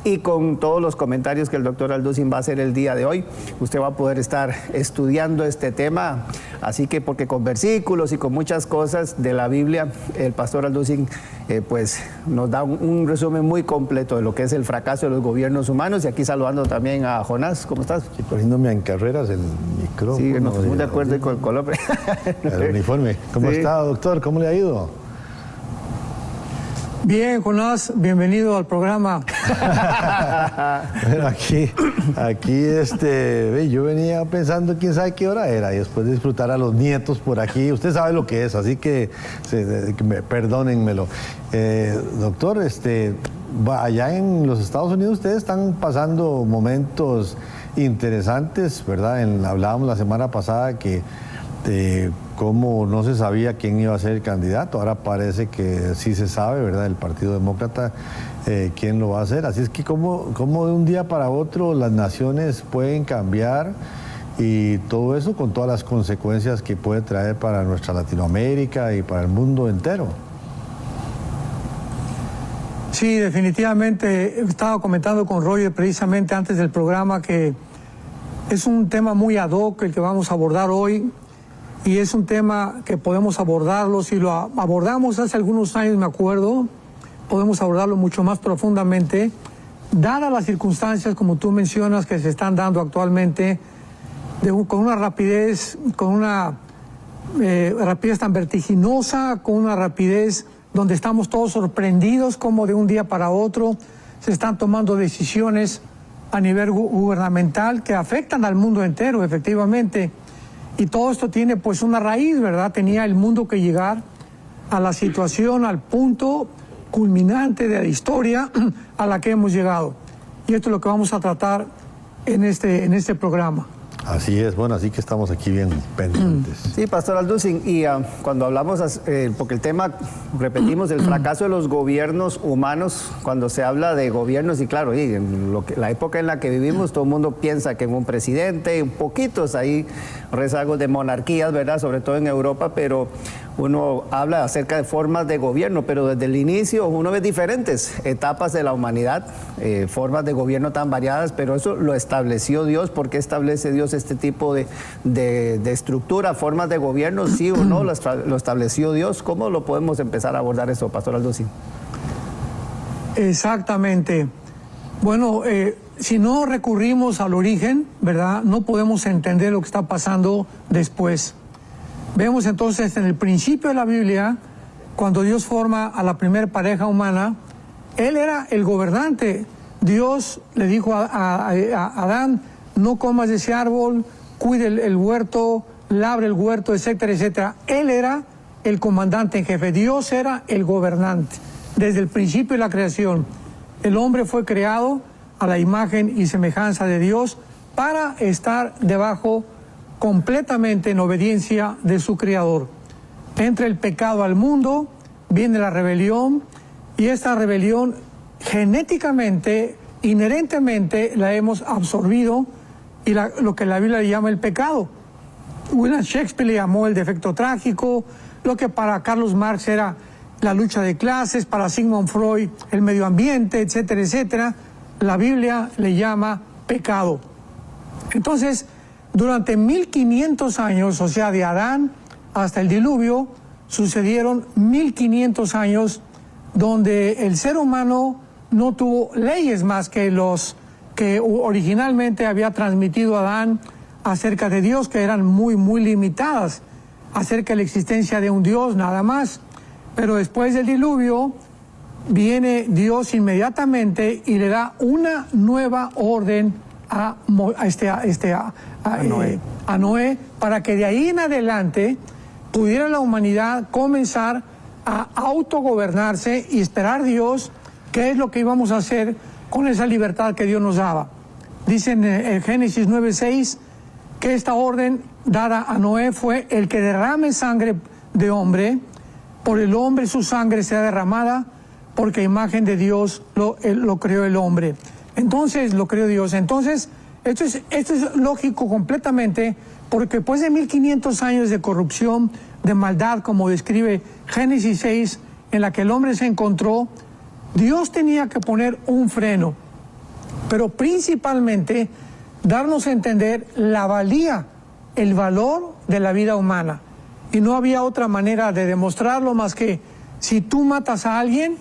y con todos los comentarios que el doctor Alducin va a hacer el día de hoy. Usted va a poder estar estudiando este tema, así que porque con versículos y con muchas cosas de la Biblia, el pastor Alducin pues nos da un resumen muy completo de lo que es el fracaso de los gobiernos humanos. Y aquí saludando también a Jonás. ¿Cómo estás? Sí, poniéndome en carreras el micrófono. Sí, nos fuimos de acuerdo con el color. El uniforme. ¿Cómo está, doctor? ¿Cómo le ha ido? Bien, Jonás, bienvenido al programa. Bueno, aquí, yo venía pensando quién sabe qué hora era y después de disfrutar a los nietos por aquí. Usted sabe lo que es, así que perdónenmelo. Doctor, allá en los Estados Unidos ustedes están pasando momentos interesantes, ¿verdad? Hablábamos la semana pasada que cómo no se sabía quién iba a ser el candidato. Ahora parece que sí se sabe, ¿verdad? El Partido Demócrata, quién lo va a hacer. Así es que cómo de un día para otro las naciones pueden cambiar y todo eso con todas las consecuencias que puede traer para nuestra Latinoamérica y para el mundo entero. Sí, definitivamente. Estaba comentando con Roger precisamente antes del programa que es un tema muy ad hoc el que vamos a abordar hoy. Y es un tema que podemos abordarlo, si lo abordamos hace algunos años, me acuerdo, podemos abordarlo mucho más profundamente, dadas las circunstancias, como tú mencionas, que se están dando actualmente, con una rapidez tan vertiginosa, con una rapidez donde estamos todos sorprendidos, como de un día para otro se están tomando decisiones a nivel gubernamental que afectan al mundo entero, efectivamente. Y todo esto tiene pues una raíz, ¿verdad? Tenía el mundo que llegar a la situación, al punto culminante de la historia a la que hemos llegado. Y esto es lo que vamos a tratar en este programa. Así es, bueno, así que estamos aquí bien pendientes. Sí, pastor Alducin, y cuando hablamos, porque el tema, repetimos, el fracaso de los gobiernos humanos, cuando se habla de gobiernos, y claro, y en la época en la que vivimos, todo el mundo piensa que en un presidente, un poquitos ahí rezagos de monarquías, ¿verdad? Sobre todo en Europa, pero uno habla acerca de formas de gobierno, pero desde el inicio uno ve diferentes etapas de la humanidad, formas de gobierno tan variadas, pero eso lo estableció Dios. ¿Por qué establece Dios este tipo de estructura, formas de gobierno? ¿Sí o no lo estableció Dios? ¿Cómo lo podemos empezar a abordar eso, pastor Alducin? Exactamente. Bueno, si no recurrimos al origen, ¿verdad?, no podemos entender lo que está pasando después. Vemos entonces en el principio de la Biblia, cuando Dios forma a la primera pareja humana, Él era el gobernante. Dios le dijo a Adán: no comas de ese árbol, cuide el huerto, labre el huerto, etcétera, etcétera. Él era el comandante en jefe, Dios era el gobernante. Desde el principio de la creación, el hombre fue creado a la imagen y semejanza de Dios para estar debajo completamente en obediencia de su Creador. Entra el pecado al mundo, viene la rebelión, y esta rebelión genéticamente, inherentemente, la hemos absorbido, y lo que la Biblia le llama el pecado. William Shakespeare le llamó el defecto trágico, lo que para Carlos Marx era la lucha de clases, para Sigmund Freud el medio ambiente, etcétera, etcétera. La Biblia le llama pecado. Entonces, durante 1500 años, o sea, de Adán hasta el diluvio, sucedieron 1500 años donde el ser humano no tuvo leyes más que los que originalmente había transmitido Adán acerca de Dios, que eran muy, muy limitadas, acerca de la existencia de un Dios, nada más. Pero después del diluvio, viene Dios inmediatamente y le da una nueva orden a Noé, para que de ahí en adelante pudiera la humanidad comenzar a autogobernarse y esperar Dios qué es lo que íbamos a hacer con esa libertad que Dios nos daba. Dice en Génesis 9:6 que esta orden dada a Noé fue: el que derrame sangre de hombre, por el hombre su sangre será derramada, porque imagen de Dios lo creó el hombre. Entonces lo creó Dios. Entonces esto es lógico completamente, porque después de 1500 años de corrupción, de maldad, como describe Génesis 6, en la que el hombre se encontró, Dios tenía que poner un freno. pero principalmente darnos a entender la valía, el valor de la vida humana. Y no había otra manera de demostrarlo más que si tú matas a alguien,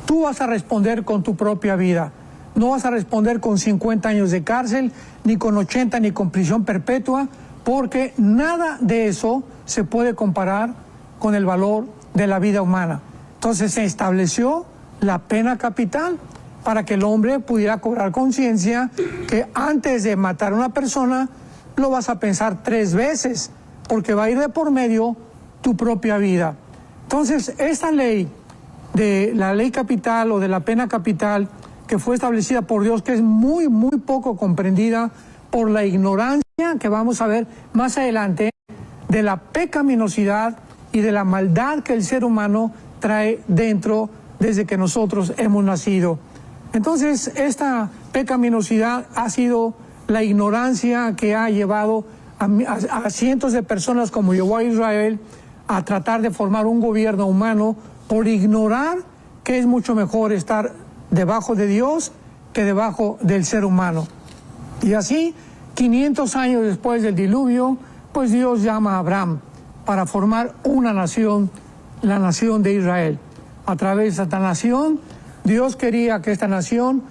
tú vas a responder con tu propia vida. No vas a responder con 50 años de cárcel, ni con 80, ni con prisión perpetua, porque nada de eso se puede comparar con el valor de la vida humana. Entonces se estableció la pena capital para que el hombre pudiera cobrar conciencia que antes de matar a una persona lo vas a pensar 3 veces, porque va a ir de por medio tu propia vida. Entonces, esta ley de la ley capital o de la pena capital que fue establecida por Dios, que es muy, muy poco comprendida por la ignorancia que vamos a ver más adelante, de la pecaminosidad y de la maldad que el ser humano trae dentro desde que nosotros hemos nacido. Entonces, esta pecaminosidad ha sido la ignorancia que ha llevado a cientos de personas, como llevó a Israel, a tratar de formar un gobierno humano por ignorar que es mucho mejor estar debajo de Dios que debajo del ser humano. Y así, 500 años después del diluvio, pues Dios llama a Abraham para formar una nación, la nación de Israel. A través de esta nación, Dios quería que esta nación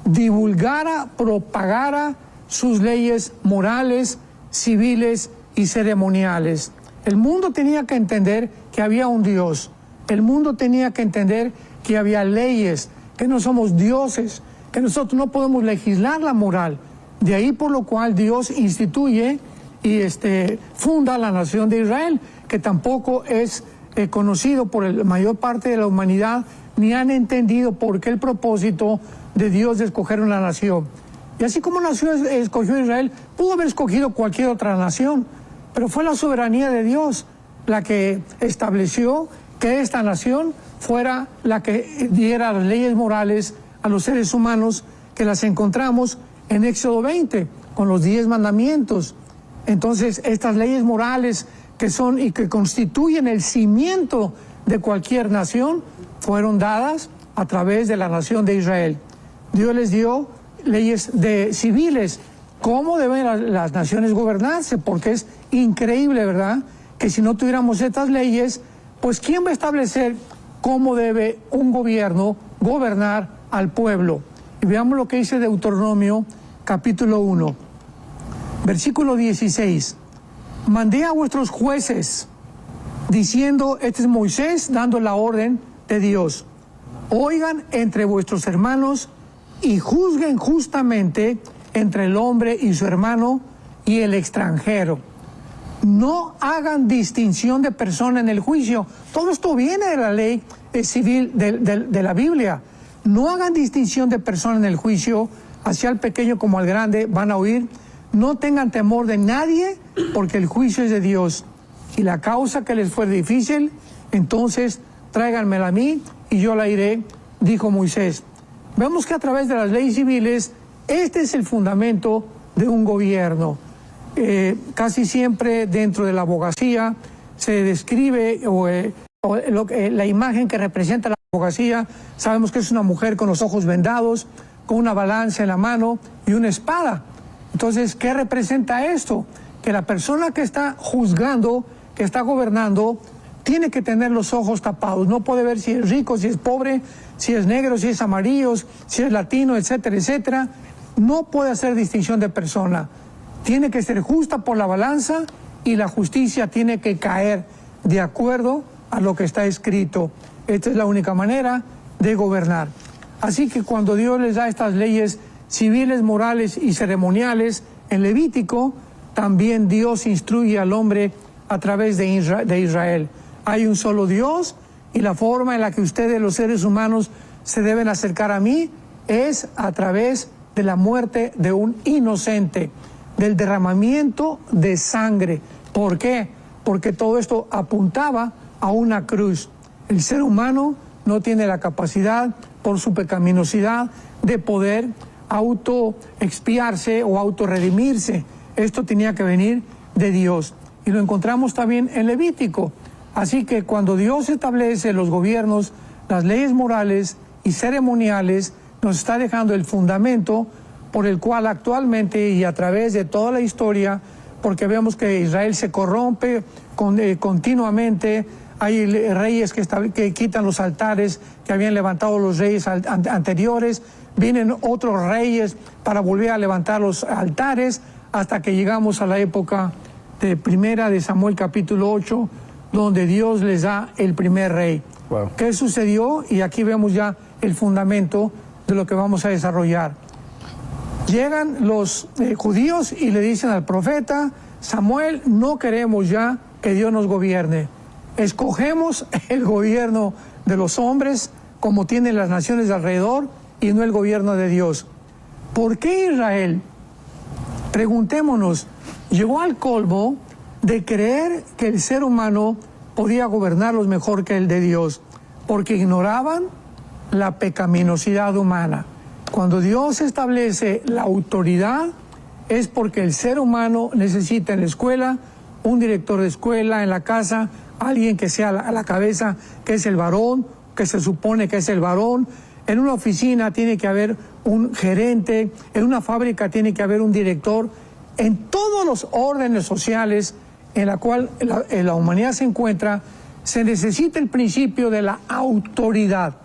divulgara, propagara sus leyes morales, civiles y ceremoniales. El mundo tenía que entender que había un Dios. El mundo tenía que entender que había leyes, que no somos dioses, que nosotros no podemos legislar la moral. De ahí por lo cual Dios instituye y funda la nación de Israel, que tampoco es conocido por la mayor parte de la humanidad, ni han entendido por qué el propósito de Dios de escoger una nación. Y así como escogió Israel, pudo haber escogido cualquier otra nación, pero fue la soberanía de Dios la que estableció que esta nación fuera la que diera las leyes morales a los seres humanos, que las encontramos en Éxodo 20, con los 10 mandamientos. Entonces, estas leyes morales que son y que constituyen el cimiento de cualquier nación, fueron dadas a través de la nación de Israel. Dios les dio leyes civiles, cómo deben las naciones gobernarse, porque es increíble, ¿verdad?, que si no tuviéramos estas leyes, pues ¿quién va a establecer cómo debe un gobierno gobernar al pueblo? Y veamos lo que dice Deuteronomio capítulo 1, versículo 16. Mandé a vuestros jueces, diciendo, este es Moisés dando la orden de Dios, oigan entre vuestros hermanos y juzguen justamente entre el hombre y su hermano y el extranjero. No hagan distinción de persona en el juicio. Todo esto viene de la ley civil de la Biblia. No hagan distinción de persona en el juicio, hacia el pequeño como al grande van a oír. No tengan temor de nadie, porque el juicio es de Dios. Y la causa que les fue difícil, entonces tráiganmela a mí y yo la iré, dijo Moisés. Vemos que a través de las leyes civiles, este es el fundamento de un gobierno. Casi siempre dentro de la abogacía se describe la imagen que representa la abogacía. Sabemos que es una mujer con los ojos vendados, con una balanza en la mano y una espada. Entonces, ¿qué representa esto? Que la persona que está juzgando, que está gobernando, tiene que tener los ojos tapados. No puede ver si es rico, si es pobre, si es negro, si es amarillo, si es latino, etcétera, etcétera. No puede hacer distinción de persona. Tiene que ser justa por la balanza y la justicia tiene que caer de acuerdo a lo que está escrito. Esta es la única manera de gobernar. Así que cuando Dios les da estas leyes civiles, morales y ceremoniales en Levítico, también Dios instruye al hombre a través de Israel. Hay un solo Dios y la forma en la que ustedes, los seres humanos, se deben acercar a mí es a través de la muerte de un inocente, del derramamiento de sangre. ¿Por qué? Porque todo esto apuntaba a una cruz. El ser humano no tiene la capacidad, por su pecaminosidad, de poder autoexpiarse o autorredimirse. Esto tenía que venir de Dios. Y lo encontramos también en Levítico. Así que cuando Dios establece los gobiernos, las leyes morales y ceremoniales, nos está dejando el fundamento por el cual actualmente y a través de toda la historia, porque vemos que Israel se corrompe continuamente, hay reyes que quitan los altares que habían levantado los reyes anteriores, vienen otros reyes para volver a levantar los altares, hasta que llegamos a la época de Primera de Samuel capítulo 8, donde Dios les da el primer rey. Wow. ¿Qué sucedió? Y aquí vemos ya el fundamento de lo que vamos a desarrollar. Llegan los judíos y le dicen al profeta Samuel, no queremos ya que Dios nos gobierne. Escogemos el gobierno de los hombres, como tienen las naciones de alrededor, y no el gobierno de Dios. ¿Por qué Israel, preguntémonos, llegó al colmo de creer que el ser humano podía gobernarlos mejor que el de Dios? Porque ignoraban la pecaminosidad humana. Cuando Dios establece la autoridad, es porque el ser humano necesita en la escuela un director de escuela, en la casa alguien que sea a la cabeza, que es el varón, que se supone que es el varón. En una oficina tiene que haber un gerente, en una fábrica tiene que haber un director. En todos los órdenes sociales en la cual la humanidad se encuentra, se necesita el principio de la autoridad.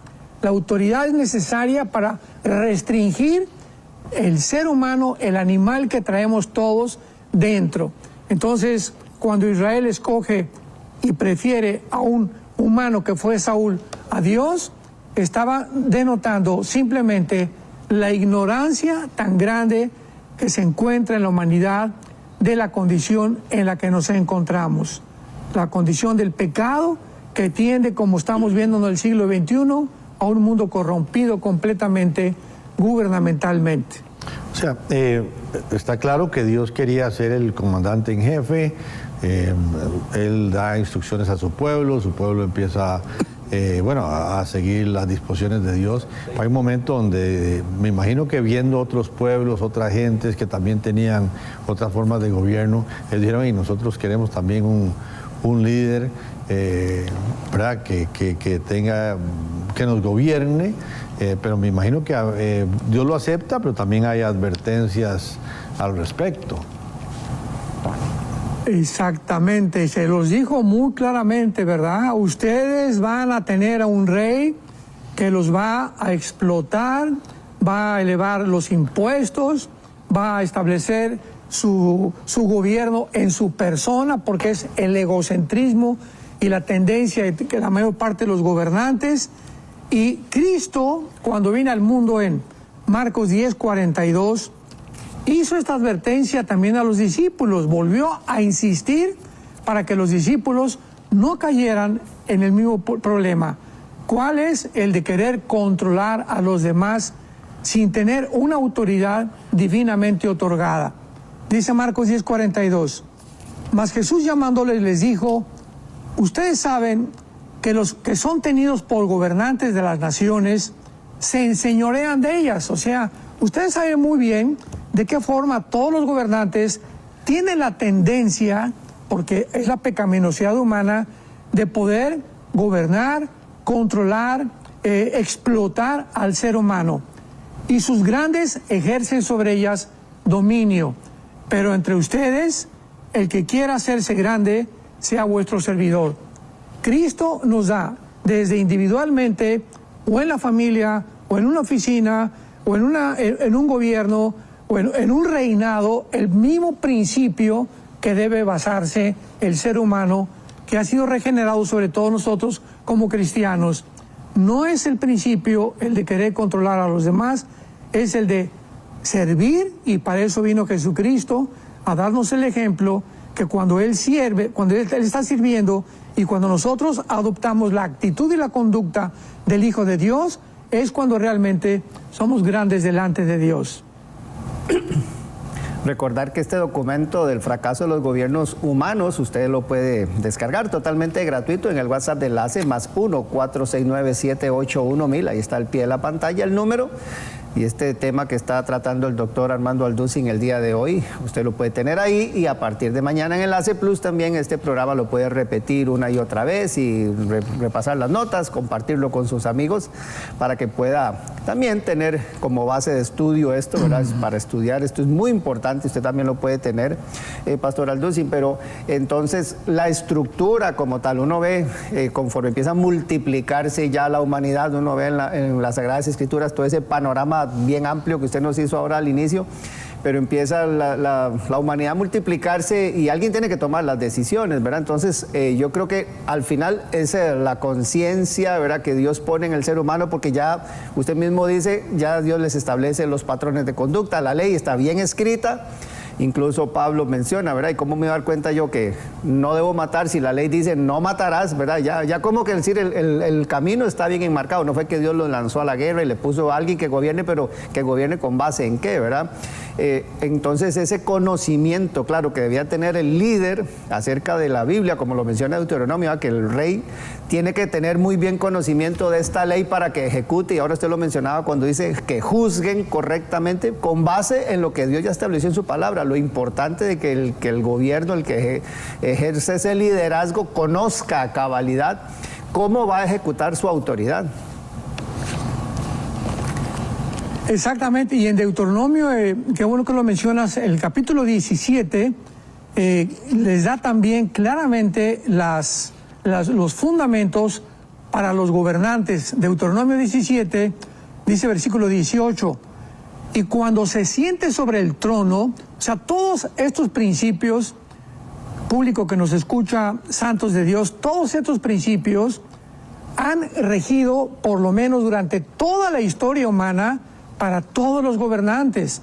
La autoridad es necesaria para restringir el ser humano, el animal que traemos todos dentro. Entonces, cuando Israel escoge y prefiere a un humano que fue Saúl a Dios, estaba denotando simplemente la ignorancia tan grande que se encuentra en la humanidad de la condición en la que nos encontramos. La condición del pecado que tiende, como estamos viendo en el siglo XXI, a un mundo corrompido completamente gubernamentalmente. O sea, está claro que Dios quería ser el comandante en jefe, Él da instrucciones a su pueblo empieza a seguir las disposiciones de Dios. Hay un momento donde me imagino que viendo otros pueblos, otras gentes que también tenían otras formas de gobierno, ellos dijeron, y nosotros queremos también un líder, ¿verdad? Que tenga, que nos gobierne, pero me imagino que Dios lo acepta, pero también hay advertencias al respecto. Exactamente, se los dijo muy claramente, ¿verdad? Ustedes van a tener a un rey que los va a explotar, va a elevar los impuestos, va a establecer su gobierno en su persona, porque es el egocentrismo y la tendencia de que la mayor parte de los gobernantes. Y Cristo, cuando vino al mundo en Marcos 10:42, hizo esta advertencia también a los discípulos, volvió a insistir para que los discípulos no cayeran en el mismo problema. ¿Cuál es? El de querer controlar a los demás sin tener una autoridad divinamente otorgada. Dice Marcos 10:42, mas Jesús llamándoles les dijo, ustedes saben que los que son tenidos por gobernantes de las naciones se enseñorean de ellas. O sea, ustedes saben muy bien de qué forma todos los gobernantes tienen la tendencia, porque es la pecaminosidad humana, de poder gobernar, controlar, explotar al ser humano. Y sus grandes ejercen sobre ellas dominio. Pero entre ustedes, el que quiera hacerse grande, sea vuestro servidor. Cristo nos da, desde individualmente, o en la familia, o en una oficina, o en un gobierno, o en un reinado, el mismo principio que debe basarse el ser humano, que ha sido regenerado sobre todo nosotros como cristianos. No es el principio el de querer controlar a los demás, es el de servir, y para eso vino Jesucristo, a darnos el ejemplo que cuando Él sirve, cuando Él está sirviendo, y cuando nosotros adoptamos la actitud y la conducta del Hijo de Dios, es cuando realmente somos grandes delante de Dios. Recordar que este documento del fracaso de los gobiernos humanos, usted lo puede descargar totalmente gratuito en el WhatsApp de enlace +1 469 781 1000. Ahí está al pie de la pantalla el número. Y este tema que está tratando el doctor Armando Alducin el día de hoy, usted lo puede tener ahí, y a partir de mañana en Enlace Plus también este programa lo puede repetir una y otra vez y repasar las notas, compartirlo con sus amigos para que pueda también tener como base de estudio esto, ¿verdad? Para estudiar, esto es muy importante, usted también lo puede tener, Pastor Alducin, pero entonces la estructura como tal, uno ve conforme empieza a multiplicarse ya la humanidad, uno ve en las Sagradas Escrituras todo ese panorama bien amplio que usted nos hizo ahora al inicio, pero empieza la humanidad a multiplicarse y alguien tiene que tomar las decisiones, ¿verdad? Entonces yo creo que al final es la conciencia, ¿verdad?, que Dios pone en el ser humano, porque ya usted mismo dice, ya Dios les establece los patrones de conducta, la ley está bien escrita. Incluso Pablo menciona, ¿verdad? ¿Y cómo me voy a dar cuenta yo que no debo matar si la ley dice no matarás, ¿verdad? Ya como que decir el camino está bien enmarcado. No fue que Dios lo lanzó a la guerra y le puso a alguien que gobierne, pero que gobierne con base en qué, ¿verdad? Entonces ese conocimiento, claro, que debía tener el líder acerca de la Biblia, como lo menciona Deuteronomio, que el rey tiene que tener muy bien conocimiento de esta ley para que ejecute, y ahora usted lo mencionaba cuando dice que juzguen correctamente con base en lo que Dios ya estableció en su palabra. Lo importante de que el gobierno, el que ejerce ese liderazgo, conozca a cabalidad cómo va a ejecutar su autoridad. Exactamente, y en Deuteronomio, qué bueno que lo mencionas, el capítulo 17 les da también claramente los fundamentos para los gobernantes. Deuteronomio 17 dice versículo 18, y cuando se siente sobre el trono, o sea, todos estos principios, público que nos escucha, santos de Dios, todos estos principios han regido por lo menos durante toda la historia humana para todos los gobernantes.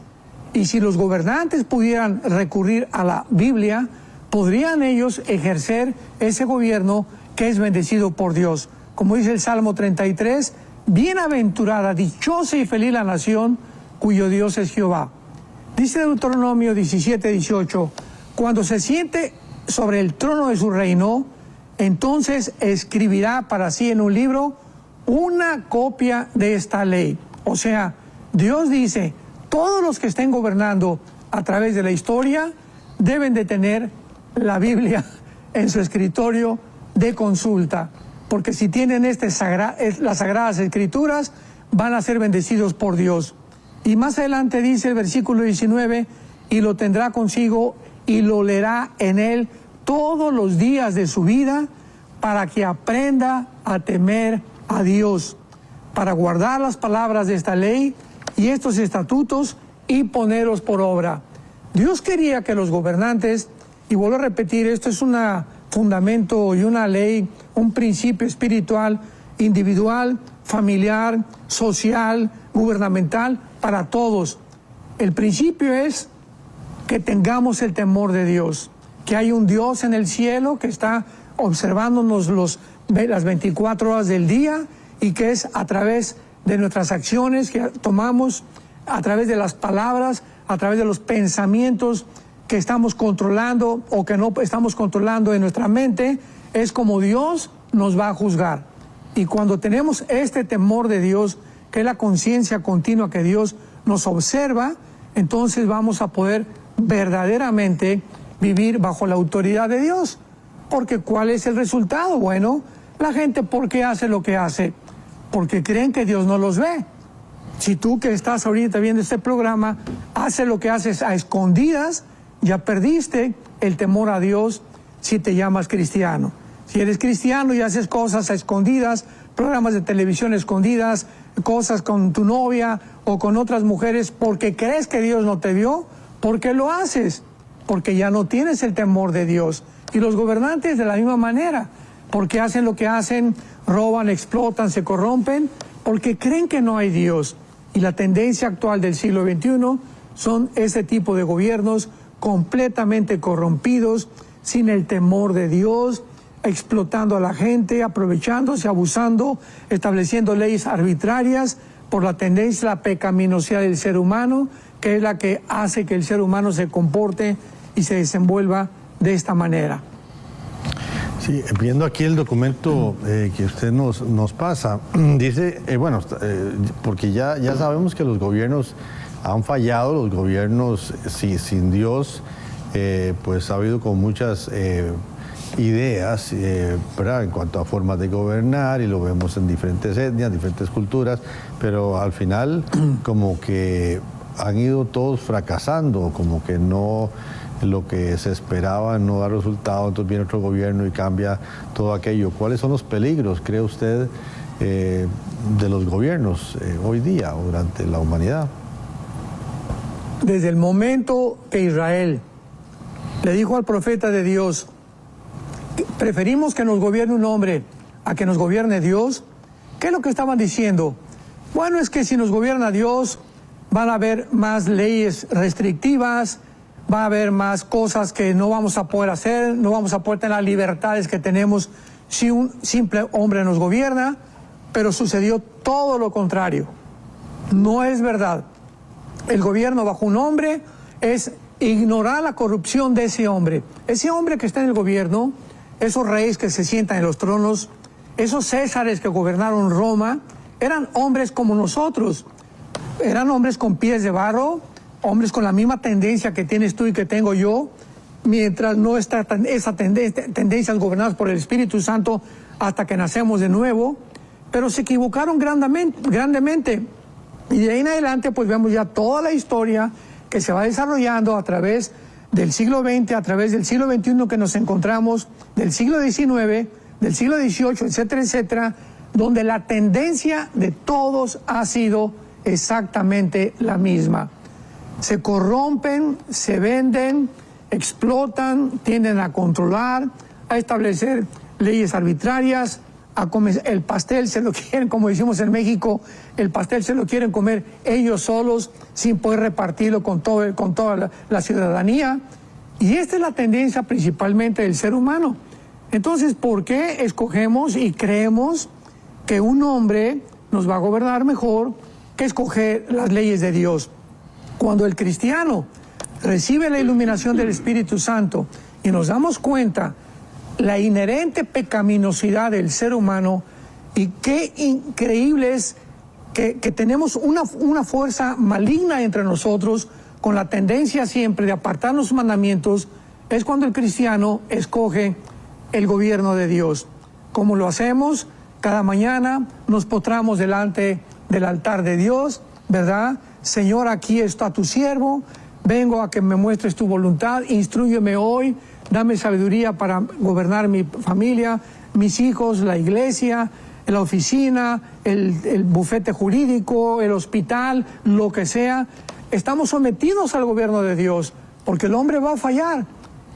Y si los gobernantes pudieran recurrir a la Biblia, podrían ellos ejercer ese gobierno que es bendecido por Dios. Como dice el Salmo 33, bienaventurada, dichosa y feliz la nación cuyo Dios es Jehová. Dice Deuteronomio 17, 18, cuando se siente sobre el trono de su reino, entonces escribirá para sí en un libro una copia de esta ley. O sea, Dios dice, todos los que estén gobernando a través de la historia deben de tener la Biblia en su escritorio de consulta, porque si tienen las Sagradas Escrituras, van a ser bendecidos por Dios. Y más adelante dice el versículo 19, y lo tendrá consigo y lo leerá en él todos los días de su vida, para que aprenda a temer a Dios, para guardar las palabras de esta ley y estos estatutos y ponerlos por obra. Dios quería que los gobernantes, y vuelvo a repetir, esto es un fundamento y una ley, un principio espiritual, individual, familiar, social, gubernamental, para todos. El principio es que tengamos el temor de Dios, que hay un Dios en el cielo que está observándonos las 24 horas del día, y que es a través de nuestras acciones que tomamos, a través de las palabras, a través de los pensamientos que estamos controlando o que no estamos controlando en nuestra mente, es como Dios nos va a juzgar. Y cuando tenemos este temor de Dios, que es la conciencia continua que Dios nos observa, entonces vamos a poder verdaderamente vivir bajo la autoridad de Dios. Porque ¿cuál es el resultado? Bueno, la gente, ¿por qué hace lo que hace? Porque creen que Dios no los ve. Si tú que estás ahorita viendo este programa, haces lo que haces a escondidas, ya perdiste el temor a Dios si te llamas cristiano. Si eres cristiano y haces cosas a escondidas, programas de televisión escondidas, cosas con tu novia o con otras mujeres, porque crees que Dios no te vio, ¿por qué lo haces? Porque ya no tienes el temor de Dios. Y los gobernantes de la misma manera, porque hacen lo que hacen, roban, explotan, se corrompen, porque creen que no hay Dios. Y la tendencia actual del siglo XXI son ese tipo de gobiernos completamente corrompidos, sin el temor de Dios, explotando a la gente, aprovechándose, abusando, estableciendo leyes arbitrarias por la tendencia, la pecaminosidad del ser humano, que es la que hace que el ser humano se comporte y se desenvuelva de esta manera. Sí, viendo aquí el documento que usted nos pasa, dice, porque ya sabemos que los gobiernos han fallado, los gobiernos sin Dios, pues ha habido con muchas ideas, ¿verdad? En cuanto a formas de gobernar, y lo vemos en diferentes etnias, diferentes culturas, pero al final como que han ido todos fracasando, como que no, lo que se esperaba no da resultado, entonces viene otro gobierno y cambia todo aquello. ¿Cuáles son los peligros, cree usted, de los gobiernos hoy día o durante la humanidad? Desde el momento que Israel le dijo al profeta de Dios, preferimos que nos gobierne un hombre a que nos gobierne Dios, ¿qué es lo que estaban diciendo? Bueno, es que si nos gobierna Dios, van a haber más leyes restrictivas, va a haber más cosas que no vamos a poder hacer, no vamos a poder tener las libertades que tenemos si un simple hombre nos gobierna, pero sucedió todo lo contrario. No es verdad. El gobierno bajo un hombre es ignorar la corrupción de ese hombre. Ese hombre que está en el gobierno, esos reyes que se sientan en los tronos, esos césares que gobernaron Roma, eran hombres como nosotros. Eran hombres con pies de barro, hombres con la misma tendencia que tienes tú y que tengo yo, mientras no está esa tendencias gobernadas por el Espíritu Santo hasta que nacemos de nuevo, pero se equivocaron grandemente. Y de ahí en adelante pues vemos ya toda la historia que se va desarrollando a través del siglo XX, a través del siglo XXI que nos encontramos, del siglo XIX, del siglo XVIII, etcétera, etcétera, donde la tendencia de todos ha sido exactamente la misma. Se corrompen, se venden, explotan, tienden a controlar, a establecer leyes arbitrarias, el pastel se lo quieren, como decimos en México, el pastel se lo quieren comer ellos solos sin poder repartirlo con toda la ciudadanía. Y esta es la tendencia principalmente del ser humano. Entonces, ¿por qué escogemos y creemos que un hombre nos va a gobernar mejor que escoger las leyes de Dios? Cuando el cristiano recibe la iluminación del Espíritu Santo y nos damos cuenta la inherente pecaminosidad del ser humano, y qué increíble es que tenemos una fuerza maligna entre nosotros con la tendencia siempre de apartarnos los mandamientos, es cuando el cristiano escoge el gobierno de Dios. ¿Cómo lo hacemos? Cada mañana nos postramos delante del altar de Dios, ¿verdad? Señor, aquí está tu siervo, vengo a que me muestres tu voluntad, instrúyeme hoy, dame sabiduría para gobernar mi familia, mis hijos, la iglesia, la oficina, el bufete jurídico, el hospital, lo que sea. Estamos sometidos al gobierno de Dios, porque el hombre va a fallar.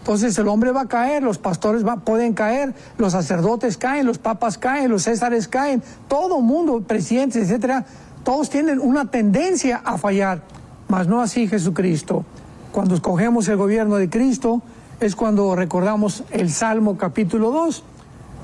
Entonces el hombre va a caer, los pastores pueden caer, los sacerdotes caen, los papas caen, los césares caen, todo mundo, presidentes, etcétera, todos tienen una tendencia a fallar, mas no así Jesucristo. Cuando escogemos el gobierno de Cristo, es cuando recordamos el Salmo capítulo 2,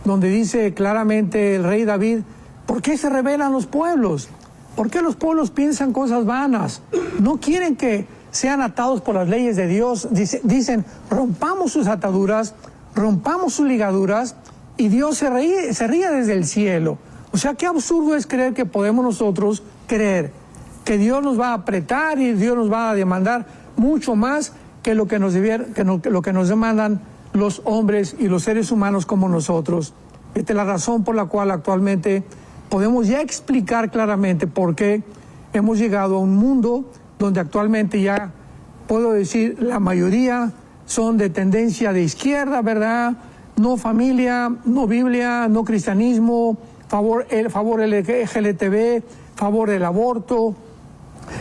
donde dice claramente el rey David, ¿por qué se rebelan los pueblos? ¿Por qué los pueblos piensan cosas vanas? No quieren que sean atados por las leyes de Dios. Dicen, rompamos sus ataduras, rompamos sus ligaduras, y Dios se ríe desde el cielo. O sea, qué absurdo es creer que podemos nosotros creer que Dios nos va a apretar y Dios nos va a demandar mucho más que lo que nos demandan los hombres y los seres humanos como nosotros. Esta es la razón por la cual actualmente podemos ya explicar claramente por qué hemos llegado a un mundo donde actualmente ya puedo decir la mayoría son de tendencia de izquierda, ¿verdad? No familia, no Biblia, no cristianismo, favor LGTB, favor del aborto,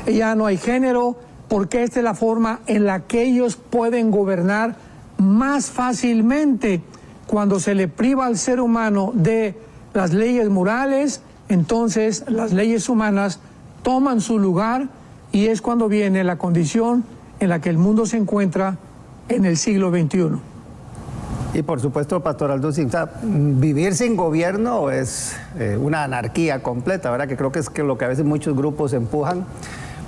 ya no hay género, porque esta es la forma en la que ellos pueden gobernar más fácilmente. Cuando se le priva al ser humano de las leyes morales, entonces las leyes humanas toman su lugar, y es cuando viene la condición en la que el mundo se encuentra en el siglo XXI. Y por supuesto, Pastor Alducin, o sea, vivir sin gobierno es una anarquía completa, ¿verdad? Que creo que es lo que a veces muchos grupos empujan,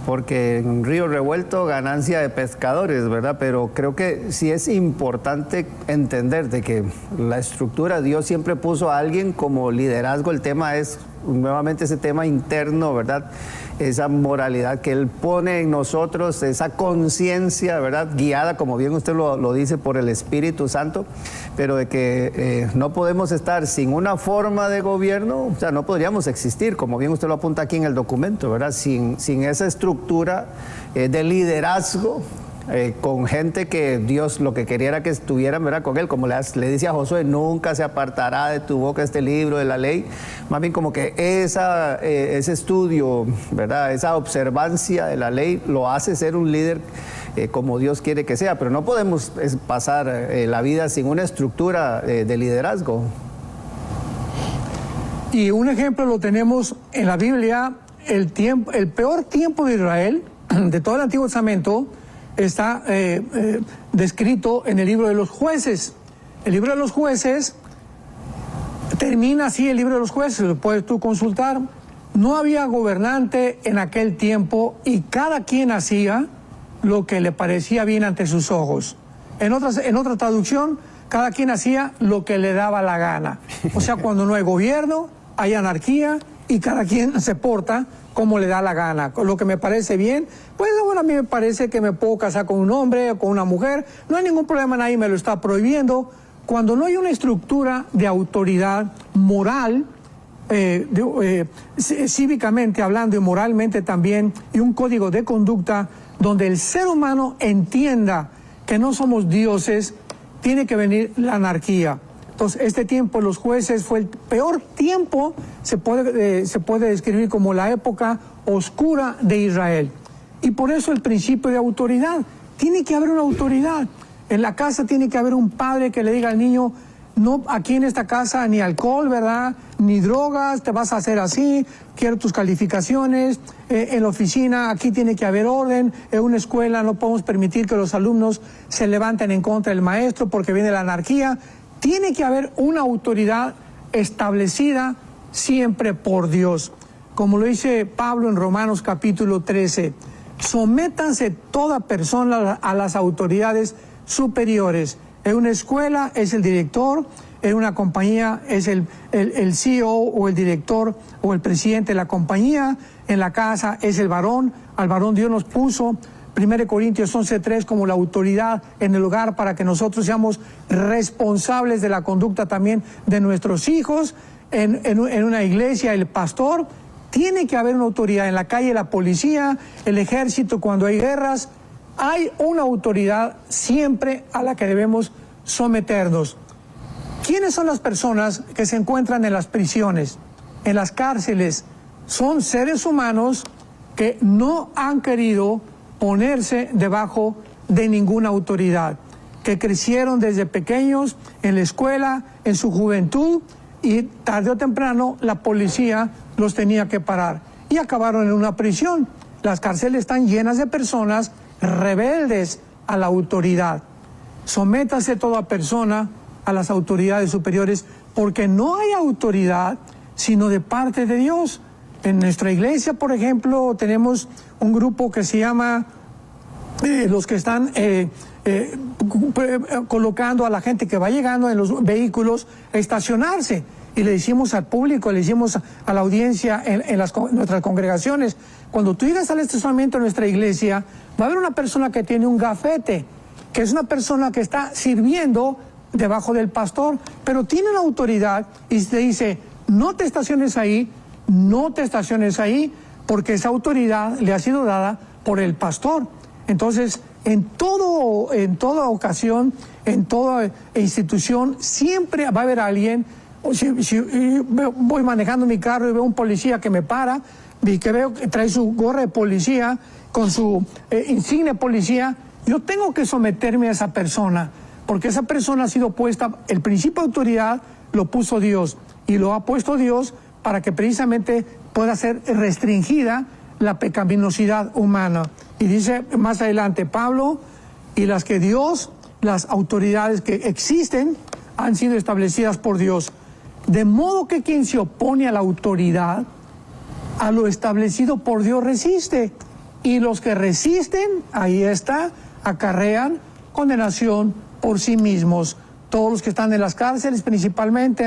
porque en un río revuelto ganancia de pescadores, ¿verdad? Pero creo que sí es importante entender de que la estructura, Dios siempre puso a alguien como liderazgo. El tema es nuevamente ese tema interno, ¿verdad? Esa moralidad que Él pone en nosotros, esa conciencia, ¿verdad? Guiada, como bien usted lo dice, por el Espíritu Santo, pero de que no podemos estar sin una forma de gobierno, o sea, no podríamos existir, como bien usted lo apunta aquí en el documento, ¿verdad? Sin esa estructura de liderazgo, con gente que Dios lo que quería era que estuvieran, ¿verdad?, con Él, como le dice a Josué, nunca se apartará de tu boca este libro de la ley. Más bien como que ese estudio, ¿verdad?, esa observancia de la ley lo hace ser un líder como Dios quiere que sea, pero no podemos pasar la vida sin una estructura de liderazgo. Y un ejemplo lo tenemos en la Biblia, el peor tiempo de Israel, de todo el Antiguo Testamento, está descrito en el libro de los jueces. El libro de los jueces termina así, el libro de los jueces, lo puedes tú consultar. No había gobernante en aquel tiempo y cada quien hacía lo que le parecía bien ante sus ojos. En otra traducción, cada quien hacía lo que le daba la gana. O sea, cuando no hay gobierno, hay anarquía y cada quien se porta como le da la gana. Lo que me parece bien, pues bueno, a mí me parece que me puedo casar con un hombre o con una mujer, no hay ningún problema, nadie me lo está prohibiendo. Cuando no hay una estructura de autoridad moral, cívicamente hablando y moralmente también, y un código de conducta donde el ser humano entienda que no somos dioses, tiene que venir la anarquía. Entonces, este tiempo, los jueces, fue el peor tiempo, se puede describir como la época oscura de Israel. Y por eso el principio de autoridad. Tiene que haber una autoridad. En la casa tiene que haber un padre que le diga al niño, no, aquí en esta casa ni alcohol, ¿verdad?, ni drogas, te vas a hacer así, quiero tus calificaciones. En la oficina aquí tiene que haber orden. En una escuela no podemos permitir que los alumnos se levanten en contra del maestro porque viene la anarquía. Tiene que haber una autoridad establecida siempre por Dios. Como lo dice Pablo en Romanos capítulo 13, sométanse toda persona a las autoridades superiores. En una escuela es el director, en una compañía es el CEO o el director o el presidente de la compañía, en la casa es el varón, al varón Dios nos puso. 1 Corintios 11:3 como la autoridad en el hogar para que nosotros seamos responsables de la conducta también de nuestros hijos. En una iglesia el pastor, tiene que haber una autoridad. En la calle la policía, el ejército cuando hay guerras, hay una autoridad siempre a la que debemos someternos. ¿Quiénes son las personas que se encuentran en las prisiones, en las cárceles? Son seres humanos que no han querido ponerse debajo de ninguna autoridad, que crecieron desde pequeños en la escuela, en su juventud, y tarde o temprano la policía los tenía que parar y acabaron en una prisión. Las cárceles están llenas de personas rebeldes a la autoridad. Sométase toda persona a las autoridades superiores, porque no hay autoridad sino de parte de Dios. En nuestra iglesia, por ejemplo, tenemos un grupo que se llama los que están colocando a la gente que va llegando en los vehículos a estacionarse. Y le decimos al público, le decimos a la audiencia en nuestras congregaciones, cuando tú llegas al estacionamiento de nuestra iglesia, va a haber una persona que tiene un gafete, que es una persona que está sirviendo debajo del pastor, pero tiene la autoridad y te dice, no te estaciones ahí, no te estaciones ahí, porque esa autoridad le ha sido dada por el pastor. Entonces, en toda ocasión, en toda institución, siempre va a haber alguien. Si voy manejando mi carro y veo un policía que me para, y que veo que trae su gorra de policía, con su insignia de policía, yo tengo que someterme a esa persona, porque esa persona ha sido puesta, el principio de autoridad lo puso Dios, y lo ha puesto Dios para que precisamente pueda ser restringida la pecaminosidad humana. Y dice más adelante Pablo, y las autoridades que existen han sido establecidas por Dios. De modo que quien se opone a la autoridad, a lo establecido por Dios resiste. y los que resisten, ahí está, acarrean condenación por sí mismos. Todos los que están en las cárceles, principalmente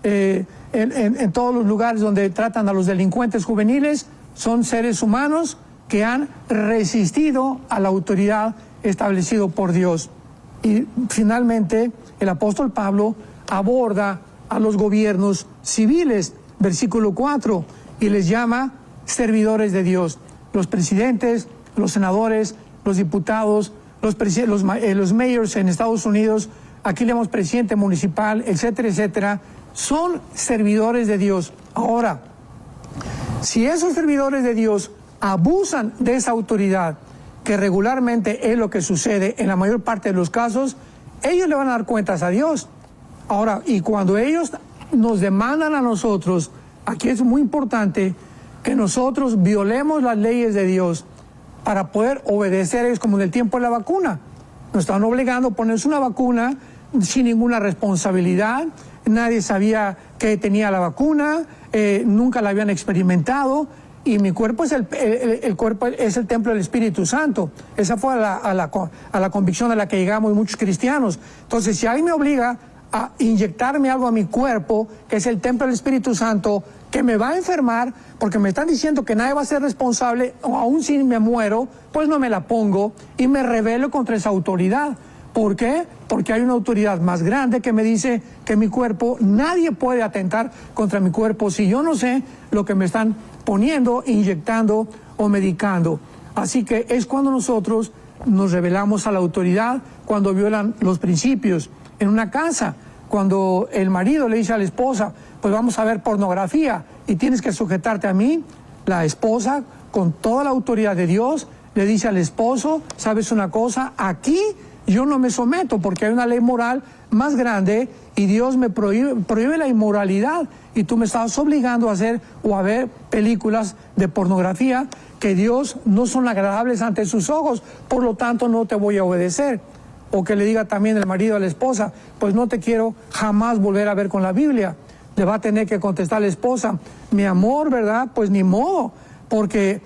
en todos los lugares donde tratan a los delincuentes juveniles, son seres humanos que han resistido a la autoridad establecida por Dios. Y finalmente, el apóstol Pablo aborda a los gobiernos civiles, versículo 4, y les llama servidores de Dios. Los presidentes, los senadores, los diputados, los mayors en Estados Unidos, aquí le llamamos presidente municipal, etcétera, etcétera, son servidores de Dios. Ahora, si esos servidores de Dios abusan de esa autoridad, que regularmente es lo que sucede en la mayor parte de los casos, ellos le van a dar cuentas a Dios. Ahora, y cuando ellos nos demandan a nosotros, aquí es muy importante que nosotros violemos las leyes de Dios para poder obedecer. Es como en el tiempo de la vacuna. Nos están obligando a ponerse una vacuna sin ninguna responsabilidad. Nadie sabía que tenía la vacuna, nunca la habían experimentado, y mi cuerpo es el cuerpo es el templo del Espíritu Santo. Esa fue a la convicción a la que llegamos muchos cristianos. Entonces, si alguien me obliga a inyectarme algo a mi cuerpo, que es el templo del Espíritu Santo, que me va a enfermar, porque me están diciendo que nadie va a ser responsable, o aún si me muero, pues no me la pongo y me rebelo contra esa autoridad. ¿Por qué? Porque hay una autoridad más grande que me dice que mi cuerpo, nadie puede atentar contra mi cuerpo si yo no sé lo que me están poniendo, inyectando o medicando. Así que es cuando nosotros nos rebelamos a la autoridad, cuando violan los principios. En una casa, cuando el marido le dice a la esposa, pues vamos a ver pornografía y tienes que sujetarte a mí, la esposa, con toda la autoridad de Dios, le dice al esposo, ¿sabes una cosa? Aquí yo no me someto porque hay una ley moral más grande y Dios me prohíbe la inmoralidad, y tú me estás obligando a hacer o a ver películas de pornografía que Dios no son agradables ante sus ojos, por lo tanto no te voy a obedecer. O que le diga también el marido a la esposa, pues no te quiero jamás volver a ver con la Biblia. Le va a tener que contestar la esposa, mi amor, ¿verdad? Pues ni modo, porque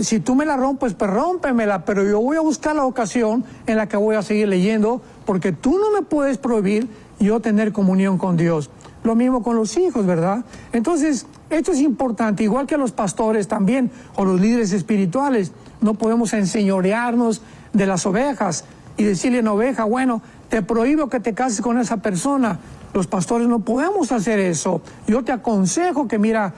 si tú me la rompes, pues rómpemela, pero yo voy a buscar la ocasión en la que voy a seguir leyendo, porque tú no me puedes prohibir yo tener comunión con Dios. Lo mismo con los hijos, ¿verdad? Entonces, esto es importante, igual que los pastores también, o los líderes espirituales. No podemos enseñorearnos de las ovejas y decirle a una oveja, bueno, te prohíbo que te cases con esa persona. Los pastores no podemos hacer eso. Yo te aconsejo que, mira,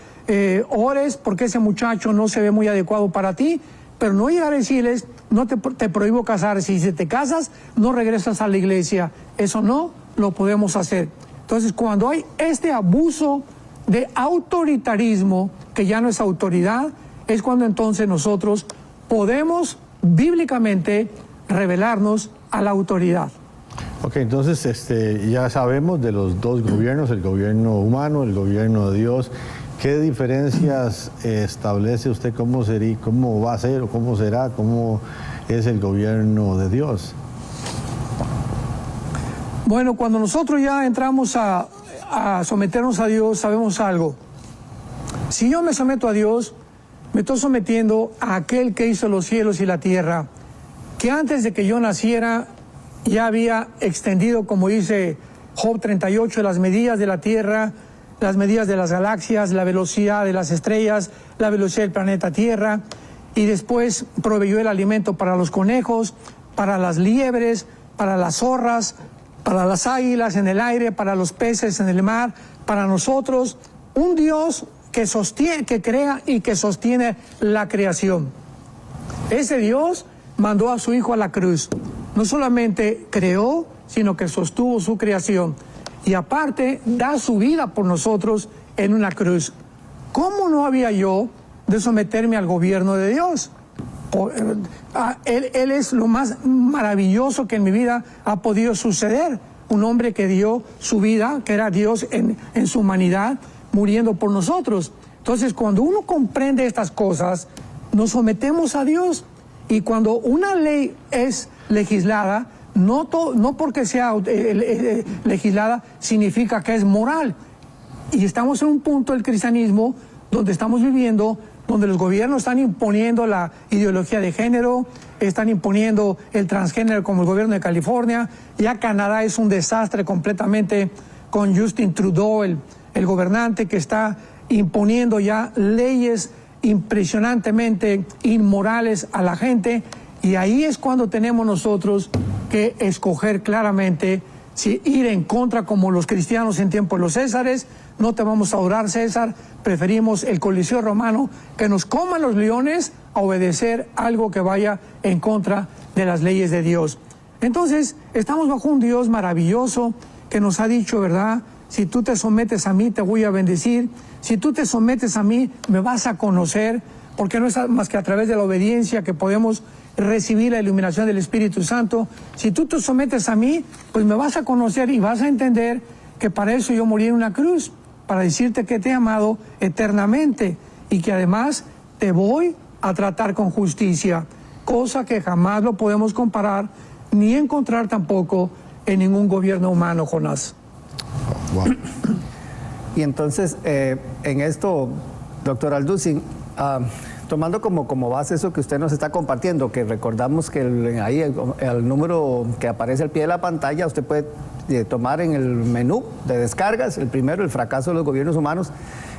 ores porque ese muchacho no se ve muy adecuado para ti, pero no llegar a decirles, no te prohíbo casar. Si te casas, no regresas a la iglesia. Eso no lo podemos hacer. Entonces, cuando hay este abuso de autoritarismo, que ya no es autoridad, es cuando entonces nosotros podemos bíblicamente rebelarnos a la autoridad. Ok, entonces ya sabemos de los dos gobiernos, el gobierno humano, el gobierno de Dios. ¿Qué diferencias establece usted? ¿Cómo va a ser o cómo será? ¿Cómo es el gobierno de Dios? Bueno, cuando nosotros ya entramos a someternos a Dios, sabemos algo. Si yo me someto a Dios, me estoy sometiendo a aquel que hizo los cielos y la tierra, que antes de que yo naciera ya había extendido, como dice Job 38, las medidas de la tierra, las medidas de las galaxias, la velocidad de las estrellas, la velocidad del planeta Tierra, y después proveyó el alimento para los conejos, para las liebres, para las zorras, para las águilas en el aire, para los peces en el mar, para nosotros, un Dios que crea y que sostiene la creación. Ese Dios mandó a su Hijo a la cruz. No solamente creó, sino que sostuvo su creación. Y aparte, da su vida por nosotros en una cruz. ¿Cómo no había yo de someterme al gobierno de Dios? Él es lo más maravilloso que en mi vida ha podido suceder. Un hombre que dio su vida, que era Dios en su humanidad, muriendo por nosotros. Entonces, cuando uno comprende estas cosas, nos sometemos a Dios. Y cuando una ley es legislada, no porque sea legislada significa que es moral. Y estamos en un punto del cristianismo donde estamos viviendo donde los gobiernos están imponiendo la ideología de género, están imponiendo el transgénero como el gobierno de California. Ya Canadá es un desastre completamente con Justin Trudeau, el gobernante que está imponiendo ya leyes impresionantemente inmorales a la gente, y ahí es cuando tenemos nosotros que escoger claramente si ir en contra, como los cristianos en tiempo de los Césares. No te vamos a adorar, César, preferimos el Coliseo romano, que nos coman los leones, a obedecer algo que vaya en contra de las leyes de Dios. Entonces, estamos bajo un Dios maravilloso que nos ha dicho, ¿verdad? Si tú te sometes a mí, te voy a bendecir. Si tú te sometes a mí, me vas a conocer, porque no es más que a través de la obediencia que podemos recibir la iluminación del Espíritu Santo. Si tú te sometes a mí, pues me vas a conocer y vas a entender que para eso yo morí en una cruz, para decirte que te he amado eternamente y que además te voy a tratar con justicia, cosa que jamás lo podemos comparar ni encontrar tampoco en ningún gobierno humano, Jonás. Wow. Y entonces, en esto, doctor Alducin, tomando como base eso que usted nos está compartiendo, que recordamos que ahí el número que aparece al pie de la pantalla, usted puede tomar en el menú de descargas, el primero, el fracaso de los gobiernos humanos,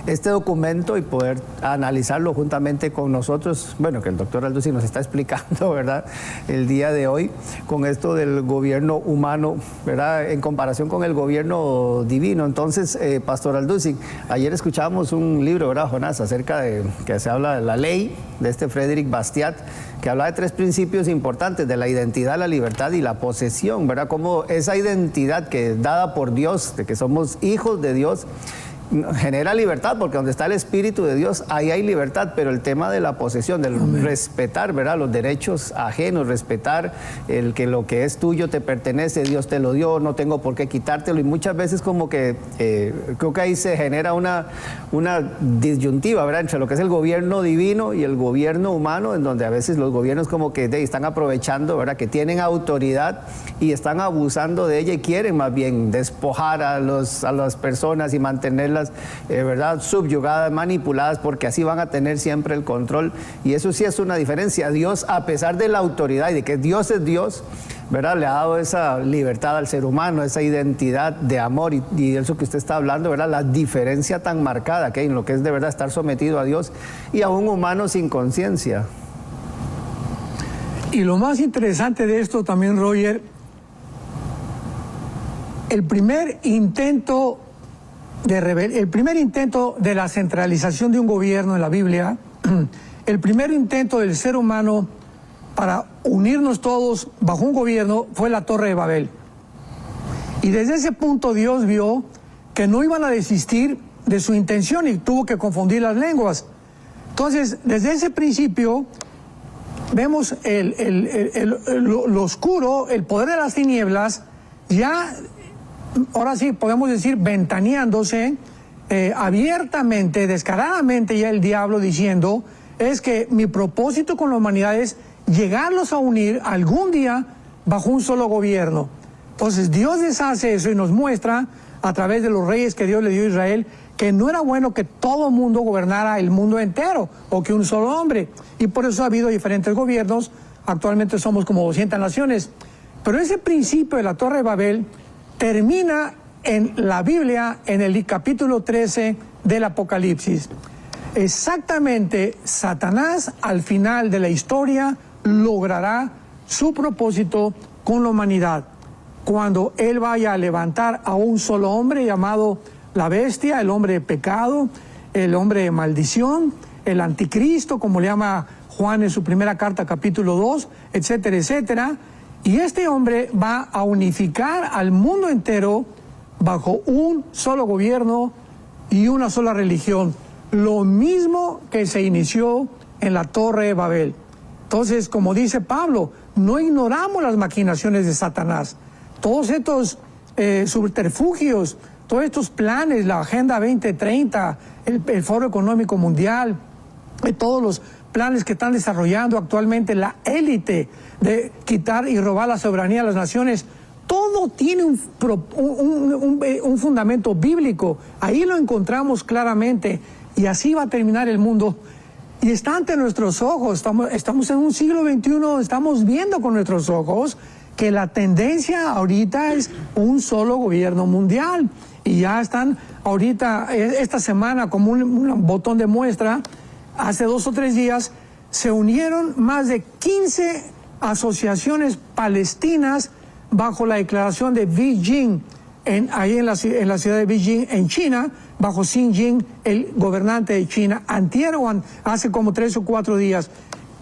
este documento y poder analizarlo juntamente con nosotros, bueno, que el doctor Alducin nos está explicando, ¿verdad?, el día de hoy, con esto del gobierno humano, ¿verdad?, en comparación con el gobierno divino. Entonces, pastor Alducin, ayer escuchábamos un libro, ¿verdad, Jonás?, acerca de que se habla de la ley de Frédéric Bastiat, que habla de 3 principios importantes, de la identidad, la libertad y la posesión, ¿verdad?, como esa identidad que es dada por Dios, de que somos hijos de Dios, genera libertad, porque donde está el Espíritu de Dios, ahí hay libertad, pero el tema de la posesión, del respetar, ¿verdad?, los derechos ajenos, respetar el que lo que es tuyo te pertenece, Dios te lo dio, no tengo por qué quitártelo, y muchas veces como que creo que ahí se genera una disyuntiva, ¿verdad?, entre lo que es el gobierno divino y el gobierno humano, en donde a veces los gobiernos como que están aprovechando, ¿verdad?, que tienen autoridad y están abusando de ella y quieren más bien despojar a las personas y mantenerlas ¿verdad?, subyugadas, manipuladas, porque así van a tener siempre el control. Y eso sí es una diferencia. Dios, a pesar de la autoridad y de que Dios es Dios, ¿verdad?, le ha dado esa libertad al ser humano, esa identidad de amor y eso que usted está hablando, ¿verdad?, la diferencia tan marcada que hay en lo que es de verdad estar sometido a Dios y a un humano sin conciencia. Y lo más interesante de esto también, Roger, el primer intento de la centralización de un gobierno en la Biblia, el primer intento del ser humano para unirnos todos bajo un gobierno fue la Torre de Babel. Y desde ese punto Dios vio que no iban a desistir de su intención y tuvo que confundir las lenguas. Entonces, desde ese principio vemos lo oscuro, el poder de las tinieblas, ya, ahora sí podemos decir, ventaneándose abiertamente, descaradamente, ya el diablo diciendo, es que mi propósito con la humanidad es llegarlos a unir algún día bajo un solo gobierno. Entonces Dios deshace eso y nos muestra a través de los reyes que Dios le dio a Israel que no era bueno que todo el mundo gobernara el mundo entero o que un solo hombre. Y por eso ha habido diferentes gobiernos. Actualmente somos como 200 naciones. Pero ese principio de la Torre de Babel termina en la Biblia, en el capítulo 13 del Apocalipsis. Exactamente, Satanás al final de la historia logrará su propósito con la humanidad, cuando él vaya a levantar a un solo hombre llamado la bestia, el hombre de pecado, el hombre de maldición, el anticristo, como le llama Juan en su primera carta, capítulo 2, etcétera, etcétera. Y este hombre va a unificar al mundo entero bajo un solo gobierno y una sola religión. Lo mismo que se inició en la Torre de Babel. Entonces, como dice Pablo, no ignoramos las maquinaciones de Satanás. Todos estos subterfugios, todos estos planes, la Agenda 2030, el Foro Económico Mundial, todos los planes que están desarrollando actualmente la élite de quitar y robar la soberanía a las naciones, todo tiene un fundamento bíblico. Ahí lo encontramos claramente y así va a terminar el mundo. Y está ante nuestros ojos. Estamos en un siglo XXI, estamos viendo con nuestros ojos que la tendencia ahorita es un solo gobierno mundial. Y ya están ahorita, esta semana, como un botón de muestra, hace 2 o 3 días, se unieron más de 15 asociaciones palestinas bajo la declaración de Beijing, ahí en la ciudad de Beijing, en China, bajo Xi Jinping, el gobernante de China, hace como 3 o 4 días.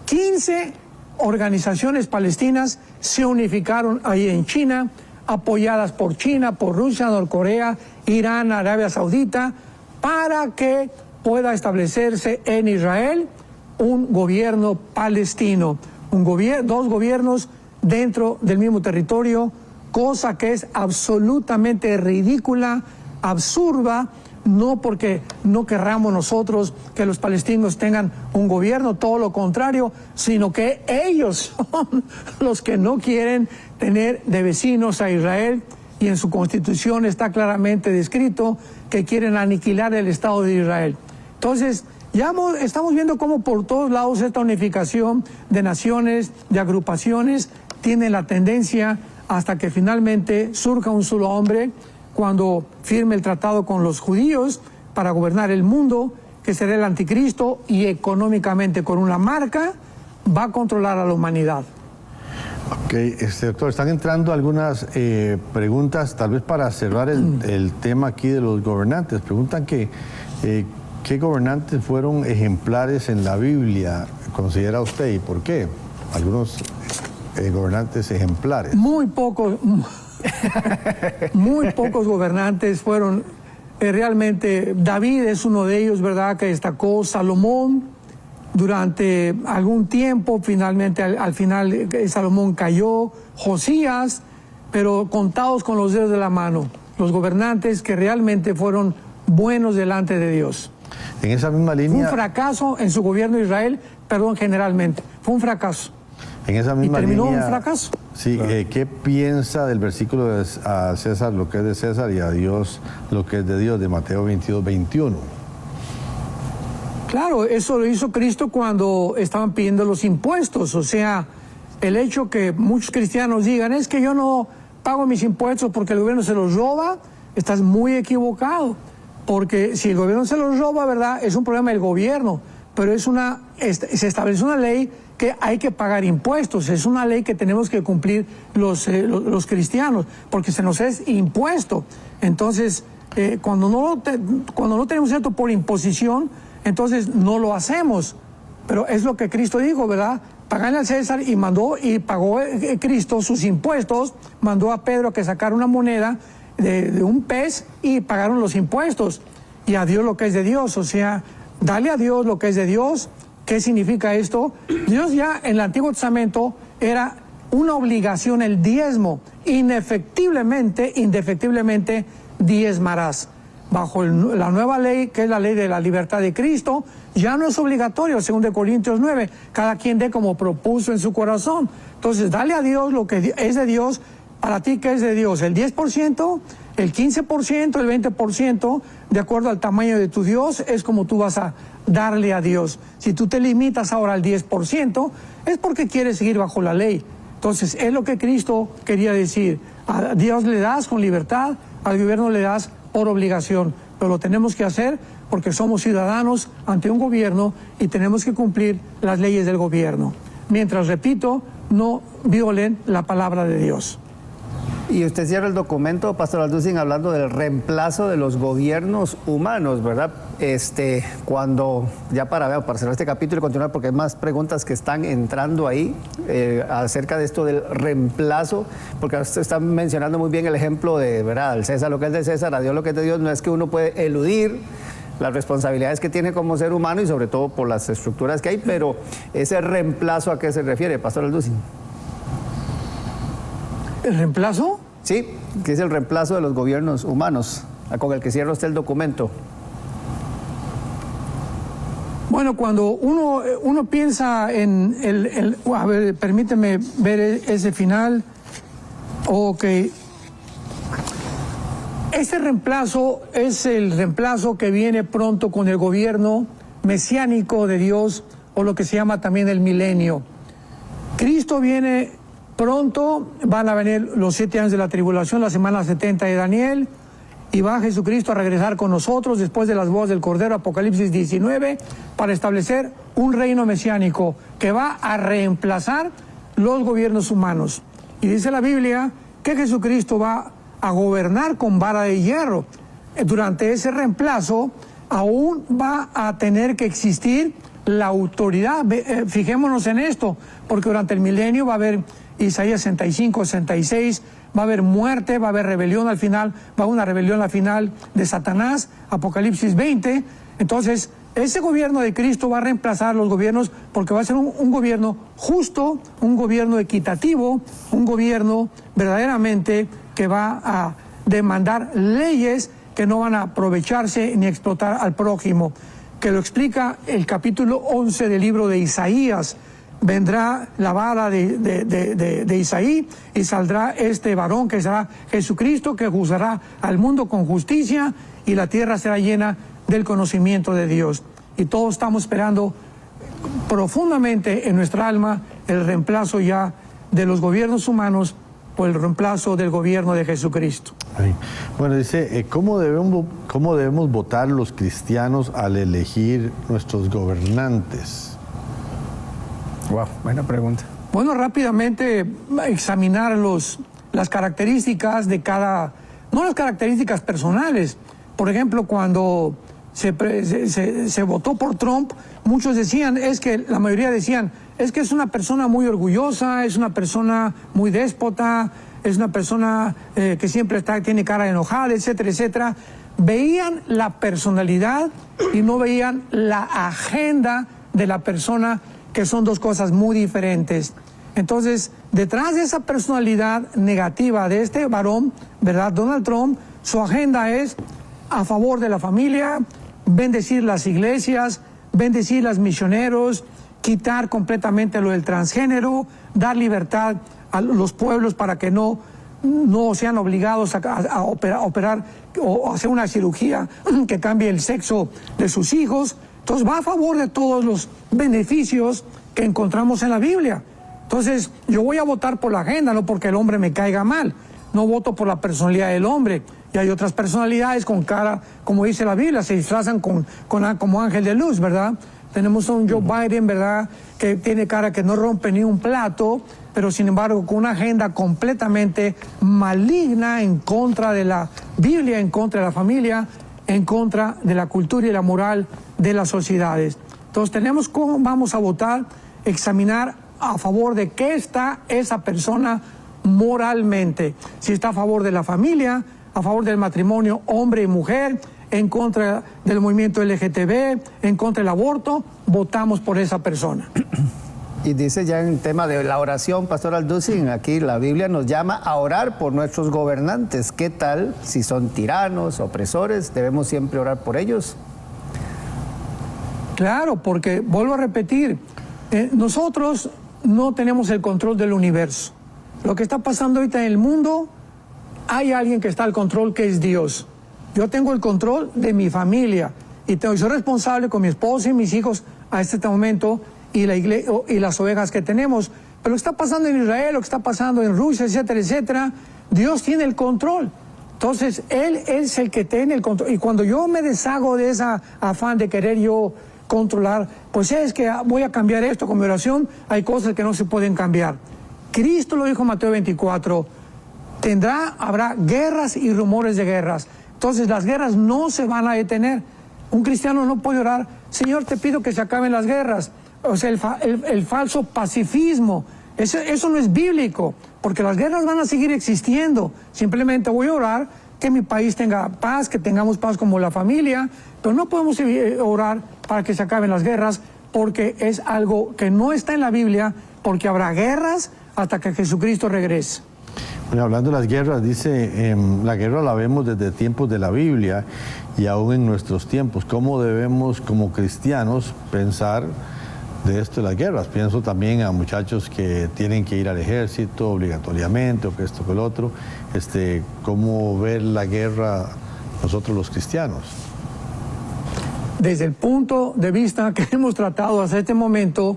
15 organizaciones palestinas se unificaron ahí en China, apoyadas por China, por Rusia, Norcorea, Irán, Arabia Saudita, para que pueda establecerse en Israel un gobierno palestino, dos gobiernos dentro del mismo territorio, cosa que es absolutamente ridícula, absurda, no porque no querramos nosotros que los palestinos tengan un gobierno, todo lo contrario, sino que ellos son los que no quieren tener de vecinos a Israel, y en su constitución está claramente descrito que quieren aniquilar el Estado de Israel. Entonces, ya estamos viendo cómo por todos lados esta unificación de naciones, de agrupaciones, tiene la tendencia hasta que finalmente surja un solo hombre cuando firme el tratado con los judíos para gobernar el mundo, que será el anticristo, y económicamente con una marca va a controlar a la humanidad. Ok, doctor, están entrando algunas preguntas, tal vez para cerrar el tema aquí de los gobernantes. Preguntan que ¿qué gobernantes fueron ejemplares en la Biblia, considera usted, y por qué? Algunos gobernantes ejemplares. Muy pocos gobernantes fueron realmente. David es uno de ellos, ¿verdad?, que destacó. Salomón, durante algún tiempo, finalmente al final Salomón cayó. Josías, pero contados con los dedos de la mano, los gobernantes que realmente fueron buenos delante de Dios. En esa misma línea... Fue un fracaso en su gobierno de Israel, generalmente. Fue un fracaso. En esa misma y terminó línea, un fracaso. Sí, ¿qué piensa del versículo de a César lo que es de César y a Dios lo que es de Dios, de Mateo 22, 21? Claro, eso lo hizo Cristo cuando estaban pidiendo los impuestos. O sea, el hecho que muchos cristianos digan, es que yo no pago mis impuestos porque el gobierno se los roba, estás muy equivocado. Porque si el gobierno se los roba, ¿verdad?, es un problema del gobierno. Pero se establece una ley que hay que pagar impuestos. Es una ley que tenemos que cumplir los cristianos, porque se nos es impuesto. Entonces, cuando no tenemos esto por imposición, entonces no lo hacemos. Pero es lo que Cristo dijo, ¿verdad? Pagarle al César, y pagó Cristo sus impuestos, mandó a Pedro que sacara una moneda de un pez y pagaron los impuestos. Y a Dios lo que es de Dios, o sea, dale a Dios lo que es de Dios. ¿Qué significa esto? Dios ya en el Antiguo Testamento era una obligación el diezmo. Indefectiblemente diezmarás. Bajo la nueva ley, que es la ley de la libertad de Cristo, ya no es obligatorio, según de Corintios 9. Cada quien dé como propuso en su corazón. Entonces, dale a Dios lo que es de Dios. Para ti, ¿qué es de Dios? ¿El 10%? ¿El 15%? ¿El 20%? De acuerdo al tamaño de tu Dios, es como tú vas a darle a Dios. Si tú te limitas ahora al 10%, es porque quieres seguir bajo la ley. Entonces, es lo que Cristo quería decir. A Dios le das con libertad, al gobierno le das por obligación. Pero lo tenemos que hacer porque somos ciudadanos ante un gobierno y tenemos que cumplir las leyes del gobierno. Mientras, repito, no violen la palabra de Dios. Y usted cierra el documento, Pastor Alducin, hablando del reemplazo de los gobiernos humanos, ¿verdad? Cuando, ya para cerrar este capítulo y continuar, porque hay más preguntas que están entrando ahí acerca de esto del reemplazo, porque usted está mencionando muy bien el ejemplo de, ¿verdad?, al César lo que es de César, a Dios lo que es de Dios. No es que uno puede eludir las responsabilidades que tiene como ser humano y sobre todo por las estructuras que hay, pero ese reemplazo, ¿a qué se refiere, Pastor Alducin? ¿El reemplazo? Sí, que es el reemplazo de los gobiernos humanos, con el que cierra usted el documento. Bueno, cuando uno piensa en a ver, permíteme ver ese final. Ok. Este reemplazo es el reemplazo que viene pronto con el gobierno mesiánico de Dios, o lo que se llama también el milenio. Cristo viene pronto, van a venir los 7 años de la tribulación, la semana 70 de Daniel, y va Jesucristo a regresar con nosotros después de las bodas del Cordero, Apocalipsis 19, para establecer un reino mesiánico que va a reemplazar los gobiernos humanos. Y dice la Biblia que Jesucristo va a gobernar con vara de hierro. Durante ese reemplazo aún va a tener que existir la autoridad. Fijémonos en esto, porque durante el milenio va a haber Isaías 65, 66, va a haber muerte, va a haber rebelión al final, va a haber una rebelión al final de Satanás, Apocalipsis 20. Entonces, ese gobierno de Cristo va a reemplazar los gobiernos, porque va a ser un gobierno justo, un gobierno equitativo, un gobierno verdaderamente que va a demandar leyes que no van a aprovecharse ni explotar al prójimo, que lo explica el capítulo 11 del libro de Isaías. Vendrá la vara de Isaí y saldrá este varón que será Jesucristo, que juzgará al mundo con justicia, y la tierra será llena del conocimiento de Dios. Y todos estamos esperando profundamente en nuestra alma el reemplazo ya de los gobiernos humanos por el reemplazo del gobierno de Jesucristo. Bueno, dice, ¿cómo debemos votar los cristianos al elegir nuestros gobernantes? Wow, buena pregunta. Bueno, rápidamente examinar las características de cada, no las características personales. Por ejemplo, cuando se votó por Trump, muchos decían, la mayoría decían, es que es una persona muy orgullosa, es una persona muy déspota, es una persona que siempre tiene cara enojada, etcétera, etcétera. Veían la personalidad y no veían la agenda de la persona, que son dos cosas muy diferentes. Entonces, detrás de esa personalidad negativa de este varón, ¿verdad? Donald Trump, su agenda es a favor de la familia, bendecir las iglesias, bendecir los misioneros, quitar completamente lo del transgénero, dar libertad a los pueblos para que no sean obligados a operar o hacer una cirugía que cambie el sexo de sus hijos. Entonces va a favor de todos los beneficios que encontramos en la Biblia. Entonces yo voy a votar por la agenda, no porque el hombre me caiga mal. No voto por la personalidad del hombre. Y hay otras personalidades con cara, como dice la Biblia, se disfrazan como ángel de luz, ¿verdad? Tenemos a un Joe Biden, ¿verdad?, que tiene cara que no rompe ni un plato, pero sin embargo con una agenda completamente maligna en contra de la Biblia, en contra de la familia, en contra de la cultura y la moral de las sociedades. Entonces vamos a votar, examinar a favor de qué está esa persona moralmente. Si está a favor de la familia, a favor del matrimonio hombre y mujer, en contra del movimiento LGTB, en contra del aborto, votamos por esa persona. Y dice ya en el tema de la oración, Pastor Alducin, aquí la Biblia nos llama a orar por nuestros gobernantes. ¿Qué tal si son tiranos, opresores? ¿Debemos siempre orar por ellos? Claro, porque vuelvo a repetir, nosotros no tenemos el control del universo. Lo que está pasando ahorita en el mundo, hay alguien que está al control, que es Dios. Yo tengo el control de mi familia y soy responsable con mi esposa y mis hijos a este momento y la iglesia y las ovejas que tenemos. Pero lo que está pasando en Israel, lo que está pasando en Rusia, etcétera, etcétera, Dios tiene el control. Entonces, Él es el que tiene el control. Y cuando yo me deshago de ese afán de querer yo controlar, pues es que voy a cambiar esto con mi oración, hay cosas que no se pueden cambiar. Cristo lo dijo en Mateo 24, habrá guerras y rumores de guerras. Entonces las guerras no se van a detener. Un cristiano no puede orar, Señor, te pido que se acaben las guerras. O sea, el falso pacifismo, eso no es bíblico, porque las guerras van a seguir existiendo. Simplemente voy a orar que mi país tenga paz, que tengamos paz como la familia, pero no podemos orar para que se acaben las guerras, porque es algo que no está en la Biblia, porque habrá guerras hasta que Jesucristo regrese. Bueno, hablando de las guerras, dice, la guerra la vemos desde tiempos de la Biblia y aún en nuestros tiempos. ¿Cómo debemos como cristianos pensar de esto de las guerras? Pienso también a muchachos que tienen que ir al ejército obligatoriamente o que esto que el otro. ¿Cómo ver la guerra nosotros los cristianos? desde el punto de vista que hemos tratado hasta este momento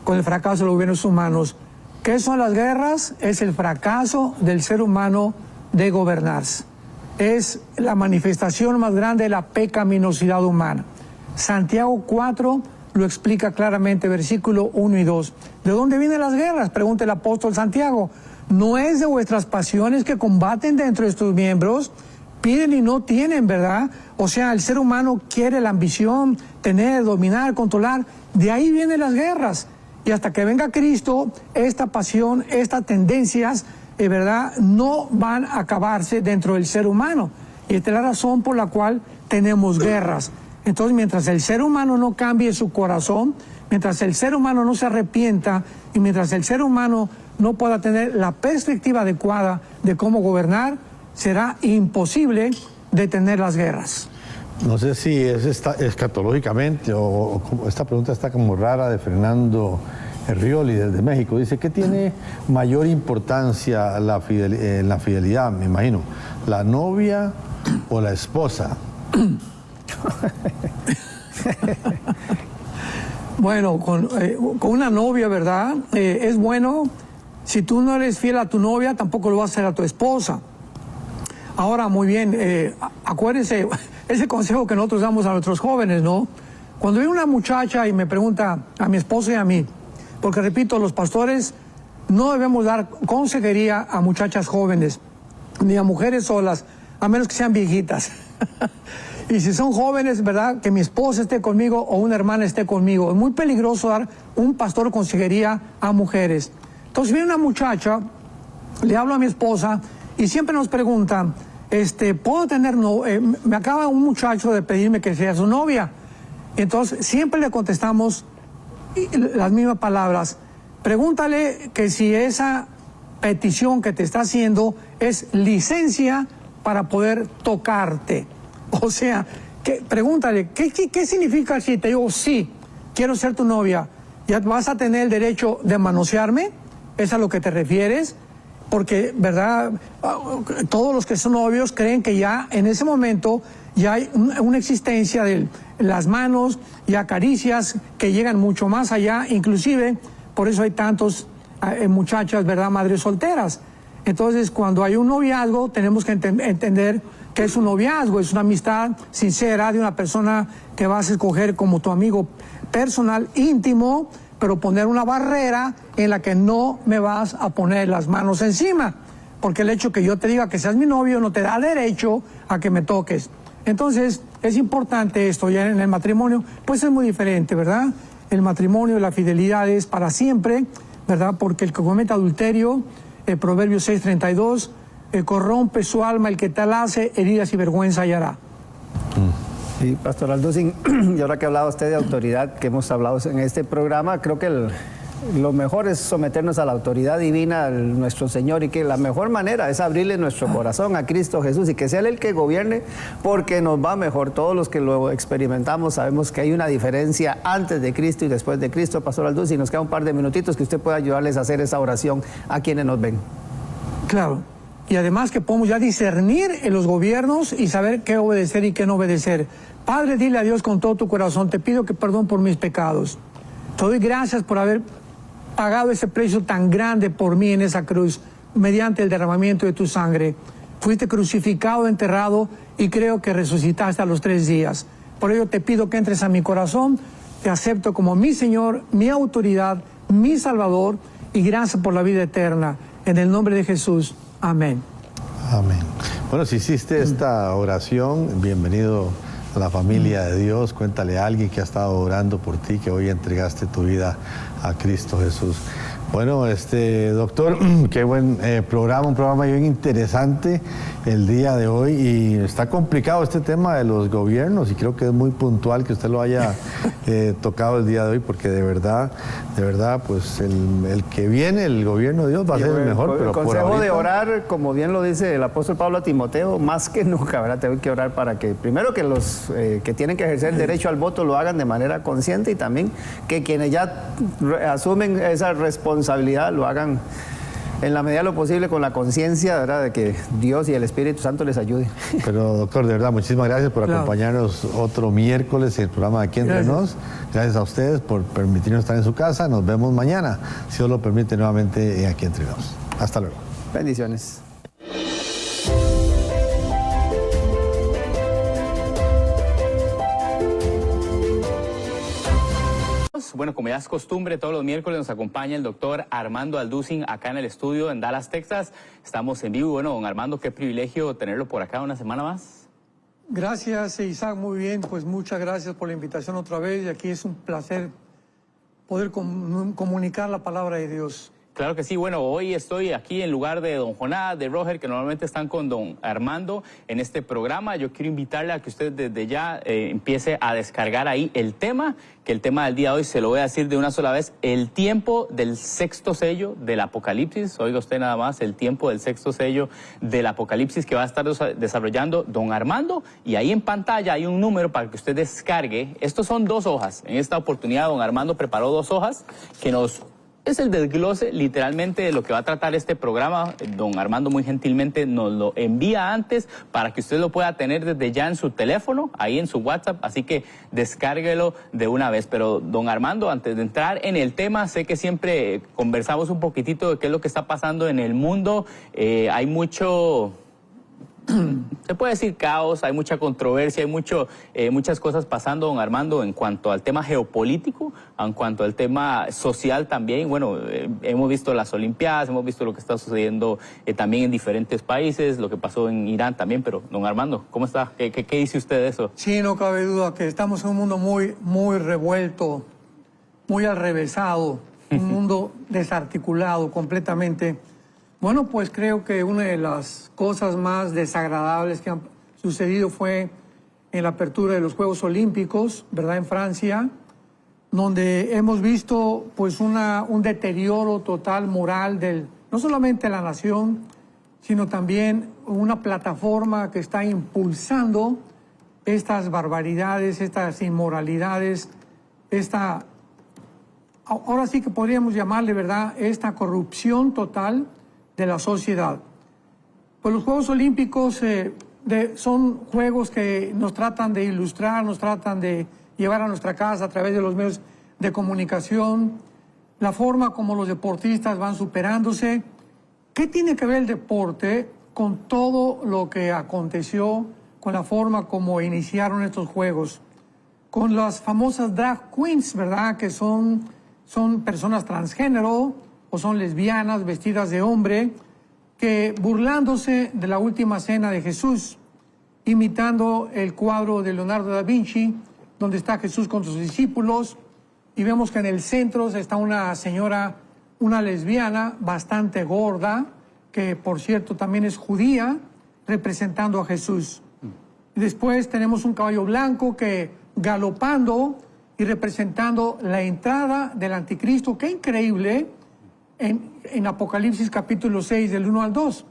con el fracaso de los gobiernos humanos. ¿Qué son las guerras? Es el fracaso del ser humano de gobernarse. Es la manifestación más grande de la pecaminosidad humana. Santiago 4 lo explica claramente, versículo 1 y 2. ¿De dónde vienen las guerras? Pregunta el apóstol Santiago. No es de vuestras pasiones que combaten dentro de tus miembros, piden y no tienen, ¿verdad? O sea, el ser humano quiere la ambición, tener, dominar, controlar. De ahí vienen las guerras. Y hasta que venga Cristo, esta pasión, estas tendencias, ¿verdad?, no van a acabarse dentro del ser humano. Y esta es la razón por la cual tenemos guerras. Entonces, mientras el ser humano no cambie su corazón, mientras el ser humano no se arrepienta y mientras el ser humano no pueda tener la perspectiva adecuada de cómo gobernar, será imposible detener las guerras. No sé si es escatológicamente o esta pregunta está como rara, de Fernando Rioli desde México. Dice, ¿qué tiene mayor importancia en la fidelidad? Me imagino, ¿la novia o la esposa? Bueno, con una novia, ¿verdad? Es bueno, si tú no eres fiel a tu novia, tampoco lo vas a hacer a tu esposa. Ahora, muy bien, acuérdense, ese consejo que nosotros damos a nuestros jóvenes, ¿no? Cuando viene una muchacha y me pregunta a mi esposa y a mí, porque repito, los pastores no debemos dar consejería a muchachas jóvenes, ni a mujeres solas, a menos que sean viejitas. Y si son jóvenes, ¿verdad?, que mi esposa esté conmigo o una hermana esté conmigo. Es muy peligroso dar un pastor consejería a mujeres. Entonces viene una muchacha, le hablo a mi esposa y siempre nos pregunta, ¿puedo tener me acaba un muchacho de pedirme que sea su novia? Entonces siempre le contestamos las mismas palabras. Pregúntale que si esa petición que te está haciendo es licencia para poder tocarte. O sea, pregúntale, ¿qué significa si te digo sí, quiero ser tu novia? ¿Ya vas a tener el derecho de manosearme? ¿Es a lo que te refieres? Porque, ¿verdad?, todos los que son novios creen que ya en ese momento ya hay una existencia de las manos, ya caricias que llegan mucho más allá, inclusive por eso hay tantos muchachas, ¿verdad?, madres solteras. Entonces, cuando hay un noviazgo, tenemos que entender que es un noviazgo, es una amistad sincera de una persona que vas a escoger como tu amigo personal, íntimo, pero poner una barrera en la que no me vas a poner las manos encima, porque el hecho que yo te diga que seas mi novio no te da derecho a que me toques. Entonces, es importante esto. Ya en el matrimonio, pues es muy diferente, ¿verdad? El matrimonio, la fidelidad es para siempre, ¿verdad? Porque el que comete adulterio, Proverbios 6:32, corrompe su alma, el que tal hace, heridas y vergüenza hallará. Sí, Pastor Alducin, y ahora que hablaba usted de autoridad, que hemos hablado en este programa, creo que lo mejor es someternos a la autoridad divina, nuestro Señor, y que la mejor manera es abrirle nuestro corazón a Cristo Jesús y que sea Él el que gobierne, porque nos va mejor. Todos los que lo experimentamos sabemos que hay una diferencia antes de Cristo y después de Cristo. Pastor Alducin, nos queda un par de minutitos que usted pueda ayudarles a hacer esa oración a quienes nos ven. Claro. Y además que podemos ya discernir en los gobiernos y saber qué obedecer y qué no obedecer. Padre, dile a Dios con todo tu corazón, te pido que perdón por mis pecados. Te doy gracias por haber pagado ese precio tan grande por mí en esa cruz, mediante el derramamiento de tu sangre. Fuiste crucificado, enterrado y creo que resucitaste a los 3 días. Por ello te pido que entres a mi corazón, te acepto como mi Señor, mi autoridad, mi Salvador y gracias por la vida eterna. En el nombre de Jesús. Amén. Amén. Bueno, si hiciste esta oración, bienvenido a la familia de Dios. Cuéntale a alguien que ha estado orando por ti, que hoy entregaste tu vida a Cristo Jesús. Bueno, doctor, qué buen programa, un programa bien interesante el día de hoy, y está complicado este tema de los gobiernos y creo que es muy puntual que usted lo haya tocado el día de hoy, porque de verdad, pues el que viene, el gobierno de Dios va a ser el mejor. Pero el consejo de orar, como bien lo dice el apóstol Pablo a Timoteo, más que nunca, ¿verdad? Tengo que orar para que, primero, que los que tienen que ejercer el derecho al voto lo hagan de manera consciente, y también que quienes ya asumen esa responsabilidad lo hagan en la medida de lo posible con la conciencia, ¿verdad?, de que Dios y el Espíritu Santo les ayude. Pero doctor, de verdad, muchísimas gracias por acompañarnos otro miércoles en el programa Aquí Entre Nos. Gracias a ustedes por permitirnos estar en su casa. Nos vemos mañana, si Dios lo permite, nuevamente Aquí Entre Nos. Hasta luego. Bendiciones. Bueno, como ya es costumbre, todos los miércoles nos acompaña el doctor Armando Alducin acá en el estudio en Dallas, Texas. Estamos en vivo. Bueno, don Armando, qué privilegio tenerlo por acá una semana más. Gracias, Isaac, muy bien. Pues muchas gracias por la invitación otra vez. Y aquí es un placer poder comunicar la palabra de Dios. Claro que sí. Bueno, hoy estoy aquí en lugar de don Jonás, de Roger, que normalmente están con don Armando en este programa. Yo quiero invitarle a que usted desde ya empiece a descargar ahí el tema, que el tema del día de hoy se lo voy a decir de una sola vez: el tiempo del sexto sello del Apocalipsis. Oiga usted nada más, el tiempo del sexto sello del Apocalipsis, que va a estar desarrollando don Armando. Y ahí en pantalla hay un número para que usted descargue. Estos son 2 hojas. En esta oportunidad don Armando preparó 2 hojas que es el desglose literalmente de lo que va a tratar este programa. Don Armando muy gentilmente nos lo envía antes para que usted lo pueda tener desde ya en su teléfono, ahí en su WhatsApp, así que descárguelo de una vez. Pero don Armando, antes de entrar en el tema, sé que siempre conversamos un poquitito de qué es lo que está pasando en el mundo. Hay mucho... se puede decir caos, hay mucha controversia, hay muchas cosas pasando, don Armando, en cuanto al tema geopolítico, en cuanto al tema social también. Bueno, hemos visto las Olimpiadas, hemos visto lo que está sucediendo también en diferentes países, lo que pasó en Irán también. Pero don Armando, ¿cómo está? ¿Qué dice usted de eso? Sí, no cabe duda que estamos en un mundo muy revuelto, muy alrevesado, un mundo desarticulado completamente. Bueno, pues creo que una de las cosas más desagradables que han sucedido fue en la apertura de los Juegos Olímpicos, ¿verdad?, en Francia, donde hemos visto pues un deterioro total moral no solamente de la nación, sino también una plataforma que está impulsando estas barbaridades, estas inmoralidades, ahora sí que podríamos llamarle, ¿verdad?, esta corrupción total de la sociedad. Pues los Juegos Olímpicos son juegos que nos tratan de ilustrar, nos tratan de llevar a nuestra casa a través de los medios de comunicación, la forma como los deportistas van superándose. ¿Qué tiene que ver el deporte con todo lo que aconteció, con la forma como iniciaron estos juegos? Con las famosas drag queens, ¿verdad?, que son personas transgénero, o son lesbianas vestidas de hombre, que burlándose de la última cena de Jesús, imitando el cuadro de Leonardo da Vinci, donde está Jesús con sus discípulos, y vemos que en el centro está una señora, una lesbiana bastante gorda, que por cierto también es judía, representando a Jesús. Después tenemos un caballo blanco que galopando y representando la entrada del anticristo. ¡Qué increíble! En Apocalipsis capítulo 6 del 1 al 2,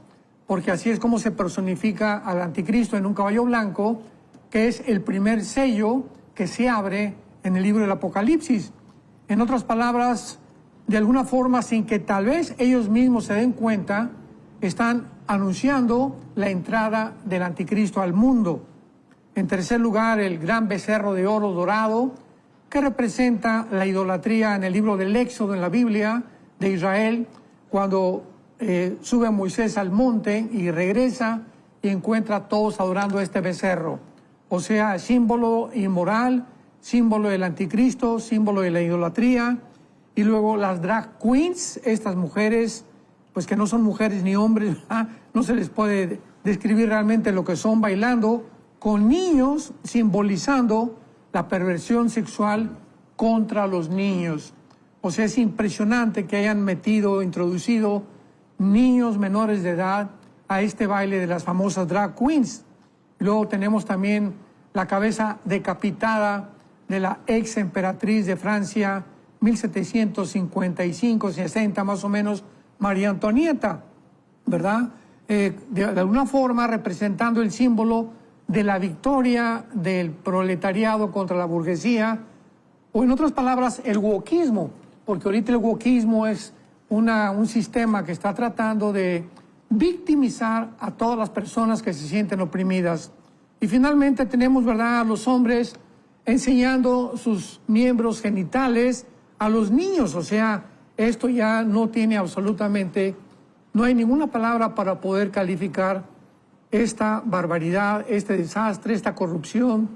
porque así es como se personifica al anticristo en un caballo blanco, que es el primer sello que se abre en el libro del Apocalipsis. En otras palabras, de alguna forma, sin que tal vez ellos mismos se den cuenta, están anunciando la entrada del anticristo al mundo. En tercer lugar, el gran becerro de oro dorado, que representa la idolatría en el libro del Éxodo en la Biblia de Israel, cuando sube Moisés al monte y regresa y encuentra a todos adorando a este becerro. O sea, símbolo inmoral, símbolo del anticristo, símbolo de la idolatría. Y luego las drag queens, estas mujeres, pues que no son mujeres ni hombres, ¿verdad?, no se les puede describir realmente lo que son, bailando con niños, simbolizando la perversión sexual contra los niños. O sea, es impresionante que hayan introducido niños menores de edad a este baile de las famosas drag queens. Luego tenemos también la cabeza decapitada de la ex emperatriz de Francia, 1755-60 más o menos, María Antonieta, ¿verdad? De alguna forma representando el símbolo de la victoria del proletariado contra la burguesía, o en otras palabras, el wokismo, porque ahorita el wokismo es un sistema que está tratando de victimizar a todas las personas que se sienten oprimidas. Y finalmente tenemos, ¿verdad?, a los hombres enseñando sus miembros genitales a los niños. O sea, esto ya no tiene absolutamente, no hay ninguna palabra para poder calificar esta barbaridad, este desastre, esta corrupción,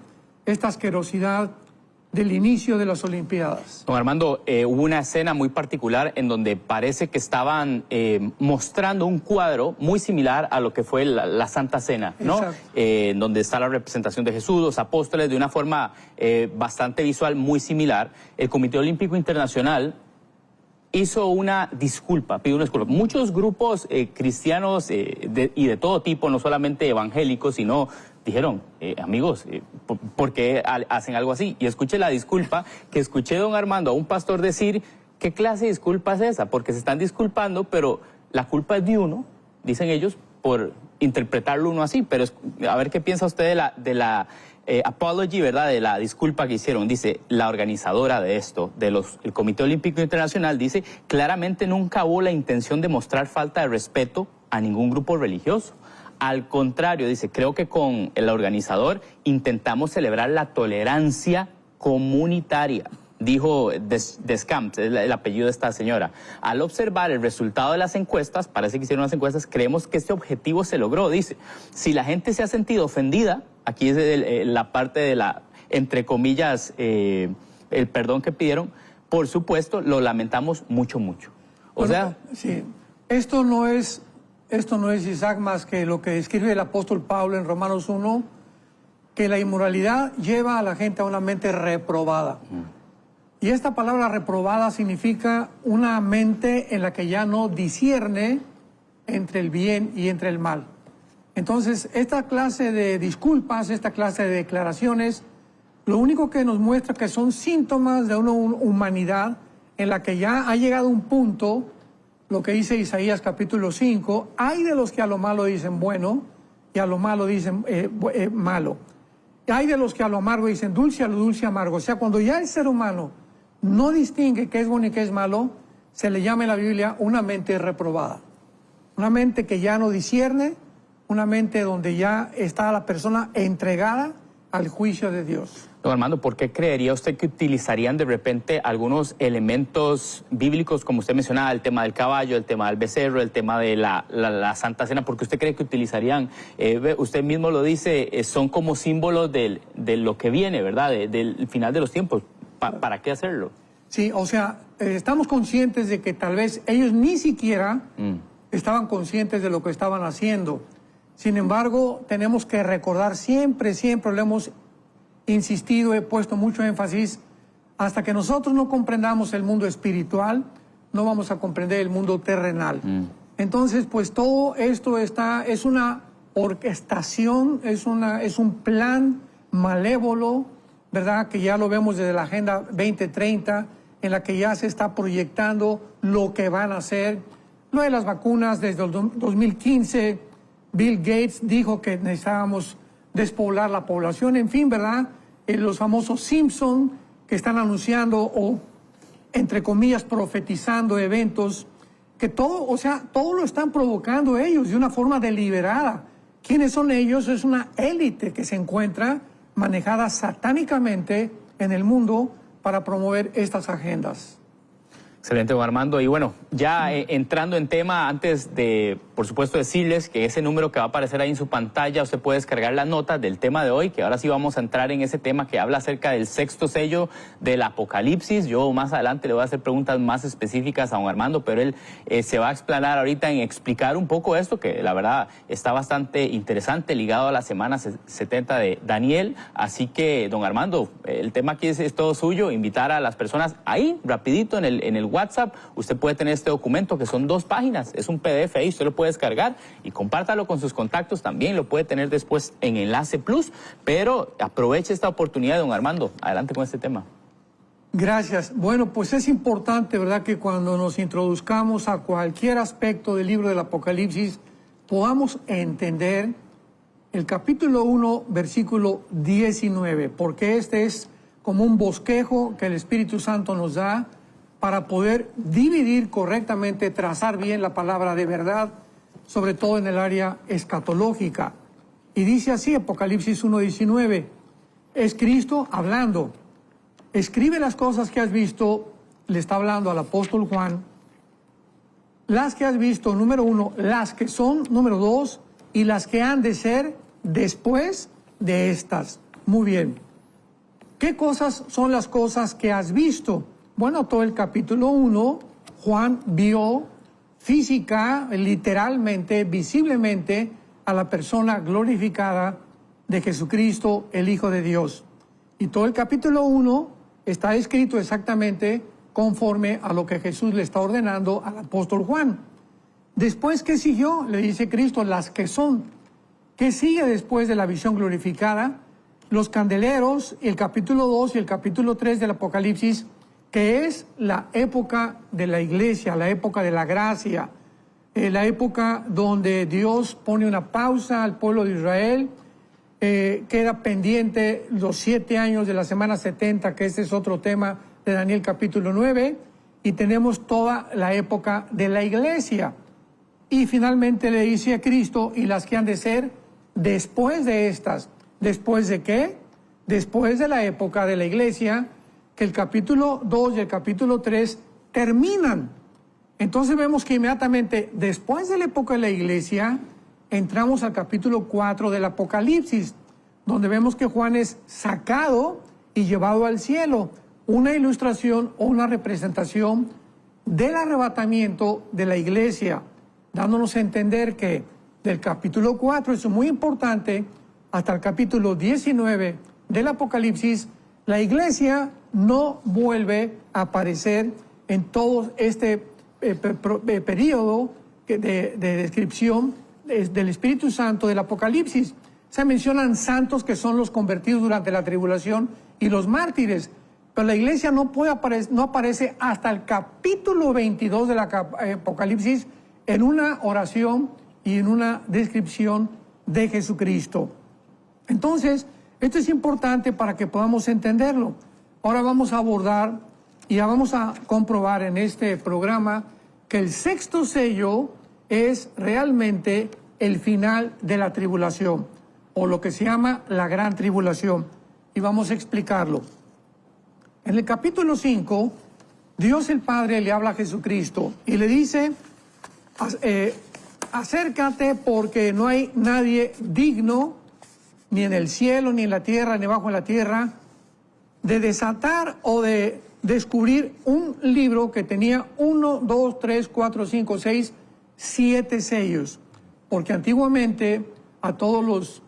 esta asquerosidad del inicio de las Olimpiadas. Don Armando, hubo una escena muy particular en donde parece que estaban mostrando un cuadro muy similar a lo que fue la Santa Cena, ¿no? Donde está la representación de Jesús, los apóstoles, de una forma bastante visual, muy similar. El Comité Olímpico Internacional hizo una disculpa, pidió una disculpa. Muchos grupos cristianos y de todo tipo, no solamente evangélicos, sino dijeron, amigos, ¿por qué hacen algo así? Y escuché la disculpa que escuché, don Armando, a un pastor decir, ¿qué clase de disculpa es esa? Porque se están disculpando, pero la culpa es de uno, dicen ellos, por interpretarlo uno así. Pero a ver qué piensa usted de la apology, ¿verdad? De la disculpa que hicieron. Dice, la organizadora de esto, el Comité Olímpico Internacional, dice, claramente nunca hubo la intención de mostrar falta de respeto a ningún grupo religioso. Al contrario, dice, creo que con el organizador intentamos celebrar la tolerancia comunitaria, dijo Descamps, es el apellido de esta señora. Al observar el resultado de las encuestas, parece que hicieron las encuestas, creemos que este objetivo se logró, dice. Si la gente se ha sentido ofendida, aquí es la parte de la, entre comillas, el perdón que pidieron, por supuesto, lo lamentamos mucho, mucho. O sea... Sí, esto no es, Isaac, más que lo que escribe el apóstol Pablo en Romanos 1, que la inmoralidad lleva a la gente a una mente reprobada. Y esta palabra reprobada significa una mente en la que ya no discierne entre el bien y entre el mal. Entonces, esta clase de disculpas, esta clase de declaraciones, lo único que nos muestra que son síntomas de una humanidad en la que ya ha llegado un punto, lo que dice Isaías capítulo 5, hay de los que a lo malo dicen bueno y a lo malo dicen malo. Hay de los que a lo amargo dicen dulce, a lo dulce amargo. O sea, cuando ya el ser humano no distingue qué es bueno y qué es malo, se le llama en la Biblia una mente reprobada. Una mente que ya no discierne, una mente donde ya está la persona entregada al juicio de Dios. Don Armando, ¿por qué creería usted que utilizarían de repente algunos elementos bíblicos, como usted mencionaba, el tema del caballo, el tema del becerro, el tema de la Santa Cena? ¿Por qué usted cree que utilizarían? Usted mismo lo dice, son como símbolos de lo que viene, ¿verdad? Del final de los tiempos. ¿Para qué hacerlo? Sí, o sea, estamos conscientes de que tal vez ellos ni siquiera estaban conscientes de lo que estaban haciendo. Sin embargo, tenemos que recordar siempre lo hemos insistido, he puesto mucho énfasis, hasta que nosotros no comprendamos el mundo espiritual, no vamos a comprender el mundo terrenal. Entonces, pues todo esto es una orquestación, es un plan malévolo, ¿verdad? Que ya lo vemos desde la Agenda 2030, en la que ya se está proyectando lo que van a hacer. Lo de las vacunas, desde el 2015, Bill Gates dijo que necesitábamos despoblar la población, en fin, ¿verdad? Los famosos Simpson que están anunciando o, entre comillas, profetizando eventos, que todo lo están provocando ellos de una forma deliberada. ¿Quiénes son ellos? Es una élite que se encuentra manejada satánicamente en el mundo para promover estas agendas. Excelente, don Armando. Y bueno, ya entrando en tema, antes de, por supuesto, decirles que ese número que va a aparecer ahí en su pantalla, usted puede descargar las notas del tema de hoy, que ahora sí vamos a entrar en ese tema que habla acerca del sexto sello del Apocalipsis. Yo más adelante le voy a hacer preguntas más específicas a don Armando, pero él se va a explanar ahorita en explicar un poco esto, que la verdad está bastante interesante, ligado a la semana 70 de Daniel. Así que, don Armando, el tema aquí es todo suyo, invitar a las personas ahí, rapidito, en el WhatsApp. Usted puede tener este documento que son 2 páginas, es un PDF ahí, usted lo puede descargar y compártalo con sus contactos, también lo puede tener después en Enlace Plus, pero aproveche esta oportunidad, don Armando, adelante con este tema. Gracias. Bueno, pues es importante, ¿verdad?, que cuando nos introduzcamos a cualquier aspecto del libro del Apocalipsis, podamos entender el capítulo 1, versículo 19, porque este es como un bosquejo que el Espíritu Santo nos da para poder dividir correctamente, trazar bien la palabra de verdad, sobre todo en el área escatológica. Y dice así, Apocalipsis 1:19, es Cristo hablando. Escribe las cosas que has visto, le está hablando al apóstol Juan, las que has visto, número 1, las que son, número 2, y las que han de ser después de estas. Muy bien. ¿Qué cosas son las cosas que has visto? Bueno, todo el capítulo 1, Juan vio física, literalmente, visiblemente, a la persona glorificada de Jesucristo, el Hijo de Dios. Y todo el capítulo 1 está escrito exactamente conforme a lo que Jesús le está ordenando al apóstol Juan. Después, ¿qué siguió? Le dice Cristo, las que son. ¿Qué sigue después de la visión glorificada? Los candeleros, el capítulo 2 y el capítulo 3 del Apocalipsis, que es la época de la iglesia, la época de la gracia, la época donde Dios pone una pausa al pueblo de Israel, queda pendiente los 7 años de la semana 70, que este es otro tema de Daniel capítulo 9, y tenemos toda la época de la iglesia. Y finalmente le dice a Cristo, y las que han de ser después de estas. ¿Después de qué? Después de la época de la iglesia, que el capítulo 2 y el capítulo 3 terminan. Entonces vemos que inmediatamente después de la época de la iglesia, entramos al capítulo 4 del Apocalipsis, donde vemos que Juan es sacado y llevado al cielo. Una ilustración o una representación del arrebatamiento de la iglesia, dándonos a entender que del capítulo 4, eso es muy importante, hasta el capítulo 19 del Apocalipsis, la iglesia no vuelve a aparecer en todo este periodo de descripción del Espíritu Santo del Apocalipsis. Se mencionan santos que son los convertidos durante la tribulación y los mártires, pero la iglesia no aparece hasta el capítulo 22 del Apocalipsis en una oración y en una descripción de Jesucristo. Entonces, esto es importante para que podamos entenderlo. Ahora vamos a abordar y ya vamos a comprobar en este programa que el sexto sello es realmente el final de la tribulación, o lo que se llama la gran tribulación. Y vamos a explicarlo. En el capítulo 5, Dios el Padre le habla a Jesucristo y le dice, acércate porque no hay nadie digno, ni en el cielo, ni en la tierra, ni bajo en la tierra, de desatar o de descubrir un libro que tenía 1, 2, 3, 4, 5, 6, 7 sellos. Porque antiguamente a todos los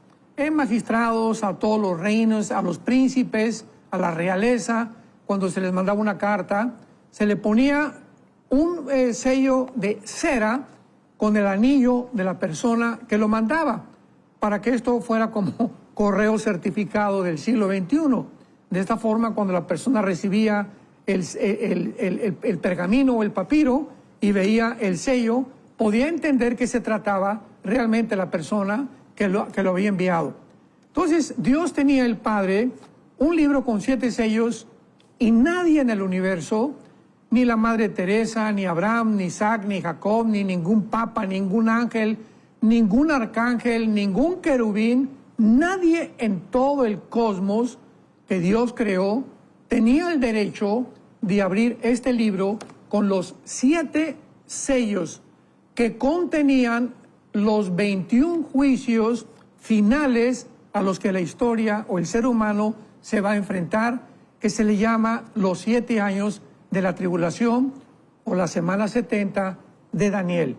magistrados, a todos los reinos, a los príncipes, a la realeza, cuando se les mandaba una carta, se le ponía un sello de cera con el anillo de la persona que lo mandaba, para que esto fuera como correo certificado del siglo XXI. De esta forma, cuando la persona recibía el pergamino o el papiro y veía el sello, podía entender que se trataba realmente de la persona que lo había enviado. Entonces, Dios tenía, el Padre, un libro con 7 sellos, y nadie en el universo, ni la Madre Teresa, ni Abraham, ni Isaac, ni Jacob, ni ningún papa, ningún ángel, ningún arcángel, ningún querubín, nadie en todo el cosmos que Dios creó tenía el derecho de abrir este libro con los 7 sellos que contenían los 21 juicios finales a los que la historia o el ser humano se va a enfrentar, que se le llama los 7 años de la tribulación o la semana 70 de Daniel.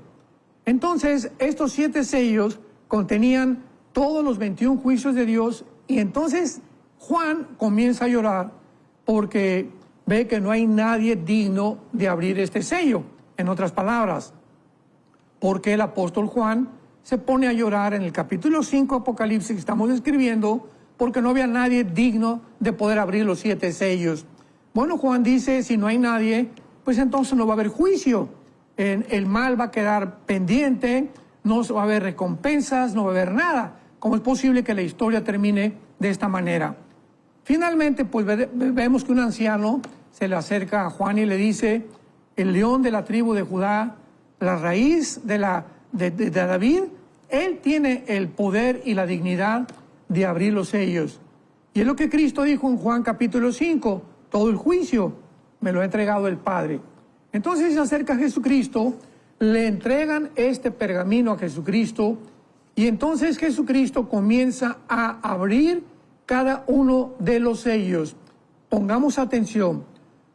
Entonces, estos 7 sellos contenían todos los 21 juicios de Dios, y entonces Juan comienza a llorar porque ve que no hay nadie digno de abrir este sello. En otras palabras, porque el apóstol Juan se pone a llorar en el capítulo 5 Apocalipsis que estamos escribiendo, porque no había nadie digno de poder abrir los 7 sellos. Bueno, Juan dice, si no hay nadie, pues entonces no va a haber juicio. El mal va a quedar pendiente, no va a haber recompensas, no va a haber nada. ¿Cómo es posible que la historia termine de esta manera? Finalmente, pues vemos que un anciano se le acerca a Juan y le dice, el león de la tribu de Judá, la raíz de David, él tiene el poder y la dignidad de abrir los sellos. Y es lo que Cristo dijo en Juan capítulo 5, todo el juicio me lo ha entregado el Padre. Entonces se acerca a Jesucristo, le entregan este pergamino a Jesucristo, y entonces Jesucristo comienza a abrir cada uno de los sellos. Pongamos atención,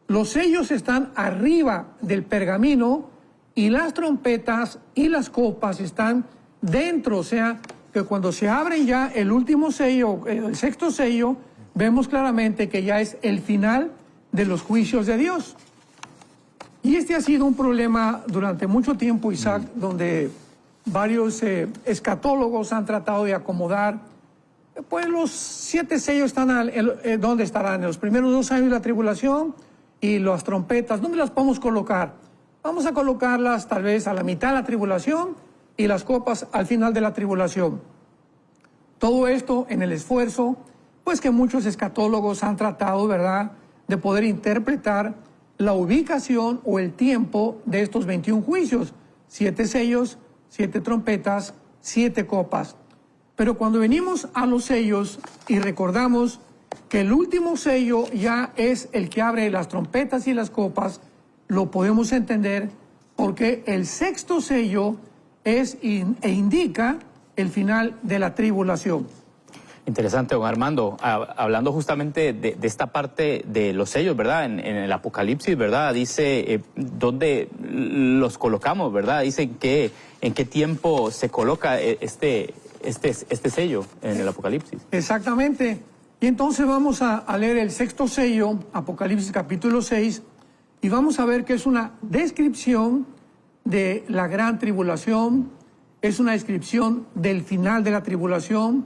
los sellos están arriba del pergamino y las trompetas y las copas están dentro, o sea, que cuando se abren ya el último sello, el sexto sello, vemos claramente que ya es el final de los juicios de Dios. Y este ha sido un problema durante mucho tiempo, Isaac, donde varios escatólogos han tratado de acomodar. Pues los 7 sellos están, ¿dónde estarán? En los primeros 2 años de la tribulación, y las trompetas, ¿dónde las podemos colocar? Vamos a colocarlas tal vez a la mitad de la tribulación y las copas al final de la tribulación. Todo esto en el esfuerzo, pues que muchos escatólogos han tratado, ¿verdad?, de poder interpretar la ubicación o el tiempo de estos 21 juicios. 7 sellos, 7 trompetas, 7 copas. Pero cuando venimos a los sellos y recordamos que el último sello ya es el que abre las trompetas y las copas, lo podemos entender porque el sexto sello es e indica el final de la tribulación. Interesante, don Armando. Hablando justamente de esta parte de los sellos, ¿verdad? En el Apocalipsis, ¿verdad? Dice dónde los colocamos, ¿verdad? Dice en qué tiempo se coloca este sello en el Apocalipsis. Exactamente. Y entonces vamos a leer el sexto sello, Apocalipsis capítulo 6, y vamos a ver que es una descripción de la gran tribulación, es una descripción del final de la tribulación,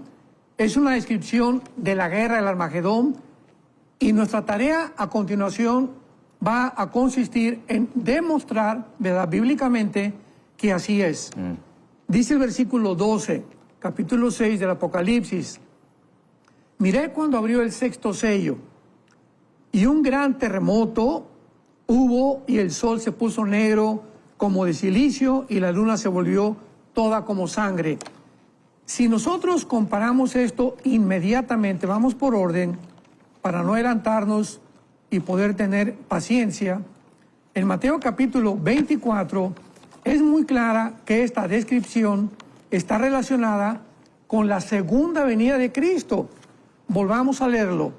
es una descripción de la guerra del Armagedón, y nuestra tarea a continuación va a consistir en demostrar, ¿verdad?, bíblicamente que así es. Dice el versículo 12, capítulo 6 del Apocalipsis: miré cuando abrió el sexto sello, y un gran terremoto hubo, y el sol se puso negro como de silicio, y la luna se volvió toda como sangre. Si nosotros comparamos esto inmediatamente, vamos por orden, para no adelantarnos y poder tener paciencia, en Mateo capítulo 24 es muy clara que esta descripción está relacionada con la segunda venida de Cristo. Volvamos a leerlo.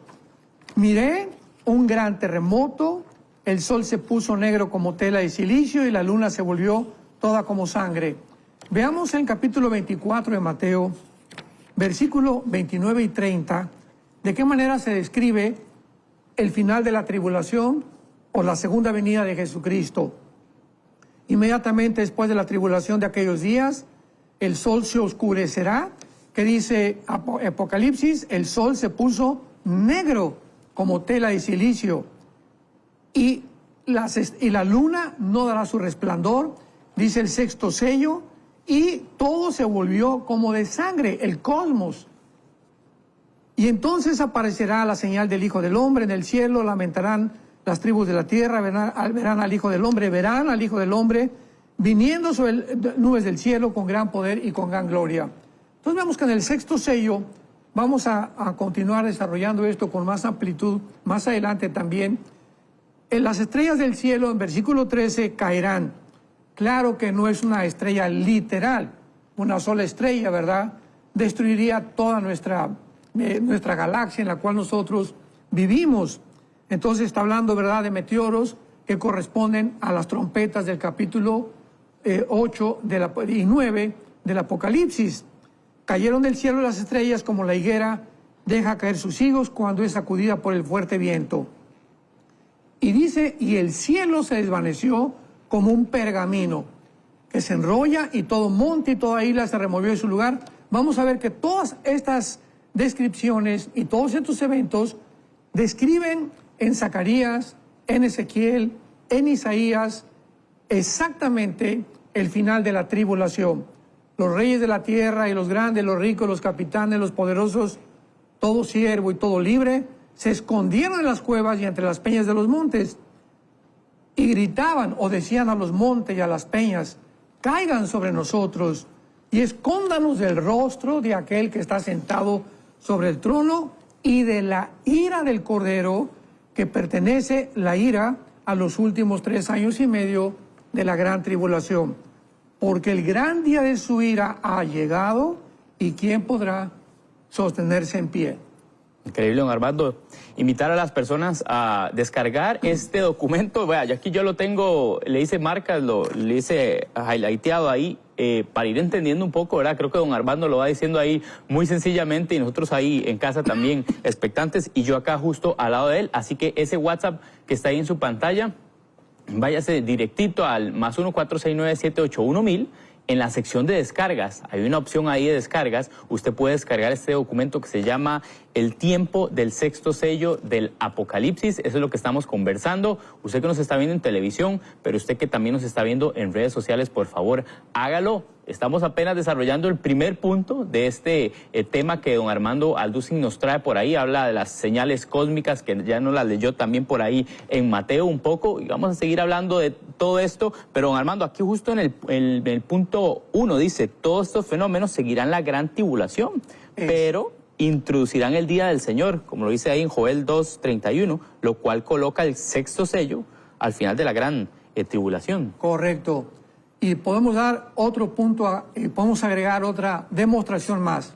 Miré un gran terremoto, el sol se puso negro como tela de silicio y la luna se volvió toda como sangre. Veamos en capítulo 24 de Mateo, versículo 29 y 30, de qué manera se describe el final de la tribulación o la segunda venida de Jesucristo. Inmediatamente después de la tribulación de aquellos días, el sol se oscurecerá, que dice Apocalipsis, el sol se puso negro como tela de silicio, y la luna no dará su resplandor, dice el sexto sello, y todo se volvió como de sangre, el cosmos. Y entonces aparecerá la señal del Hijo del Hombre en el cielo, lamentarán las tribus de la tierra, verán al Hijo del Hombre viniendo sobre nubes del cielo con gran poder y con gran gloria. Entonces vemos que en el sexto sello vamos a continuar desarrollando esto con más amplitud, más adelante también. En las estrellas del cielo, en versículo 13, caerán. Claro que no es una estrella literal, una sola estrella, ¿verdad? Destruiría toda nuestra galaxia en la cual nosotros vivimos. Entonces está hablando, ¿verdad?, de meteoros que corresponden a las trompetas del capítulo 8 y 9 del Apocalipsis. Cayeron del cielo las estrellas como la higuera deja caer sus higos cuando es sacudida por el fuerte viento. Y dice, y el cielo se desvaneció como un pergamino que se enrolla, y todo monte y toda isla se removió de su lugar. Vamos a ver que todas estas descripciones y todos estos eventos describen en Zacarías, en Ezequiel, en Isaías, exactamente el final de la tribulación. Los reyes de la tierra y los grandes, los ricos, los capitanes, los poderosos, todo siervo y todo libre, se escondieron en las cuevas y entre las peñas de los montes, y gritaban o decían a los montes y a las peñas, caigan sobre nosotros y escóndanos del rostro de aquel que está sentado sobre el trono y de la ira del Cordero, que pertenece la ira a los últimos 3 años y medio de la gran tribulación. Porque el gran día de su ira ha llegado, y ¿quién podrá sostenerse en pie? Increíble, don Armando. Invitar a las personas a descargar este documento. Vea, aquí yo lo tengo, le hice marcas, le hice highlighteado ahí para ir entendiendo un poco, ¿verdad? Creo que don Armando lo va diciendo ahí muy sencillamente y nosotros ahí en casa también expectantes y yo acá justo al lado de él. Así que ese WhatsApp que está ahí en su pantalla, váyase directito al +1 469 781 1000. En la sección de descargas, hay una opción ahí de descargas, usted puede descargar este documento que se llama El tiempo del sexto sello del Apocalipsis. Eso es lo que estamos conversando. Usted que nos está viendo en televisión, pero usted que también nos está viendo en redes sociales, por favor, hágalo. Estamos apenas desarrollando el primer punto de este tema que don Armando Alducin nos trae por ahí. Habla de las señales cósmicas, que ya nos las leyó también por ahí en Mateo un poco. Y vamos a seguir hablando de todo esto. Pero don Armando, aquí justo en el punto 1 dice, todos estos fenómenos seguirán la gran tribulación, pero introducirán el día del Señor, como lo dice ahí en Joel 2:31, lo cual coloca el sexto sello al final de la gran tribulación. Correcto. Y podemos dar otro punto, podemos agregar otra demostración más.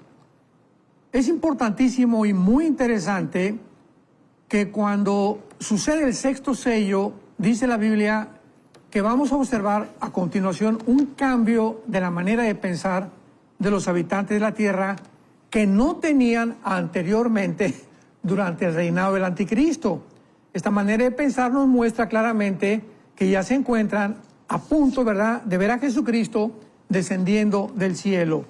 Es importantísimo y muy interesante que cuando sucede el sexto sello, dice la Biblia que vamos a observar a continuación un cambio de la manera de pensar de los habitantes de la tierra que no tenían anteriormente durante el reinado del anticristo. Esta manera de pensar nos muestra claramente que ya se encuentran a punto, ¿verdad?, de ver a Jesucristo descendiendo del cielo.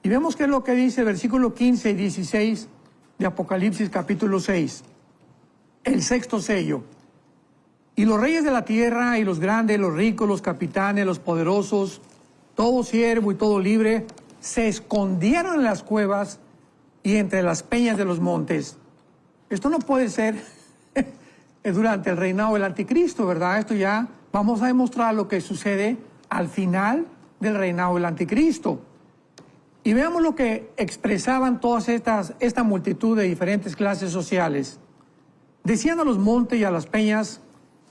Y vemos qué es lo que dice el versículo 15 y 16 de Apocalipsis capítulo 6. El sexto sello. Y los reyes de la tierra, y los grandes, los ricos, los capitanes, los poderosos, todo siervo y todo libre, se escondieron en las cuevas y entre las peñas de los montes. Esto no puede ser durante el reinado del anticristo, ¿verdad? Esto ya vamos a demostrar lo que sucede al final del reinado del anticristo. Y veamos lo que expresaban todas esta multitud de diferentes clases sociales. Decían a los montes y a las peñas,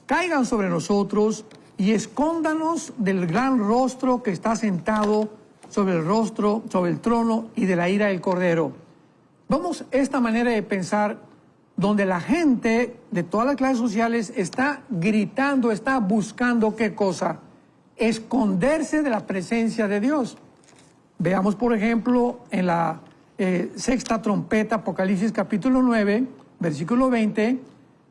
caigan sobre nosotros y escóndanos del gran rostro que está sentado sobre el trono y de la ira del Cordero. Vamos esta manera de pensar donde la gente de todas las clases sociales está gritando, está buscando ¿qué cosa? Esconderse de la presencia de Dios. Veamos, por ejemplo, en la sexta trompeta, Apocalipsis capítulo 9, versículo 20,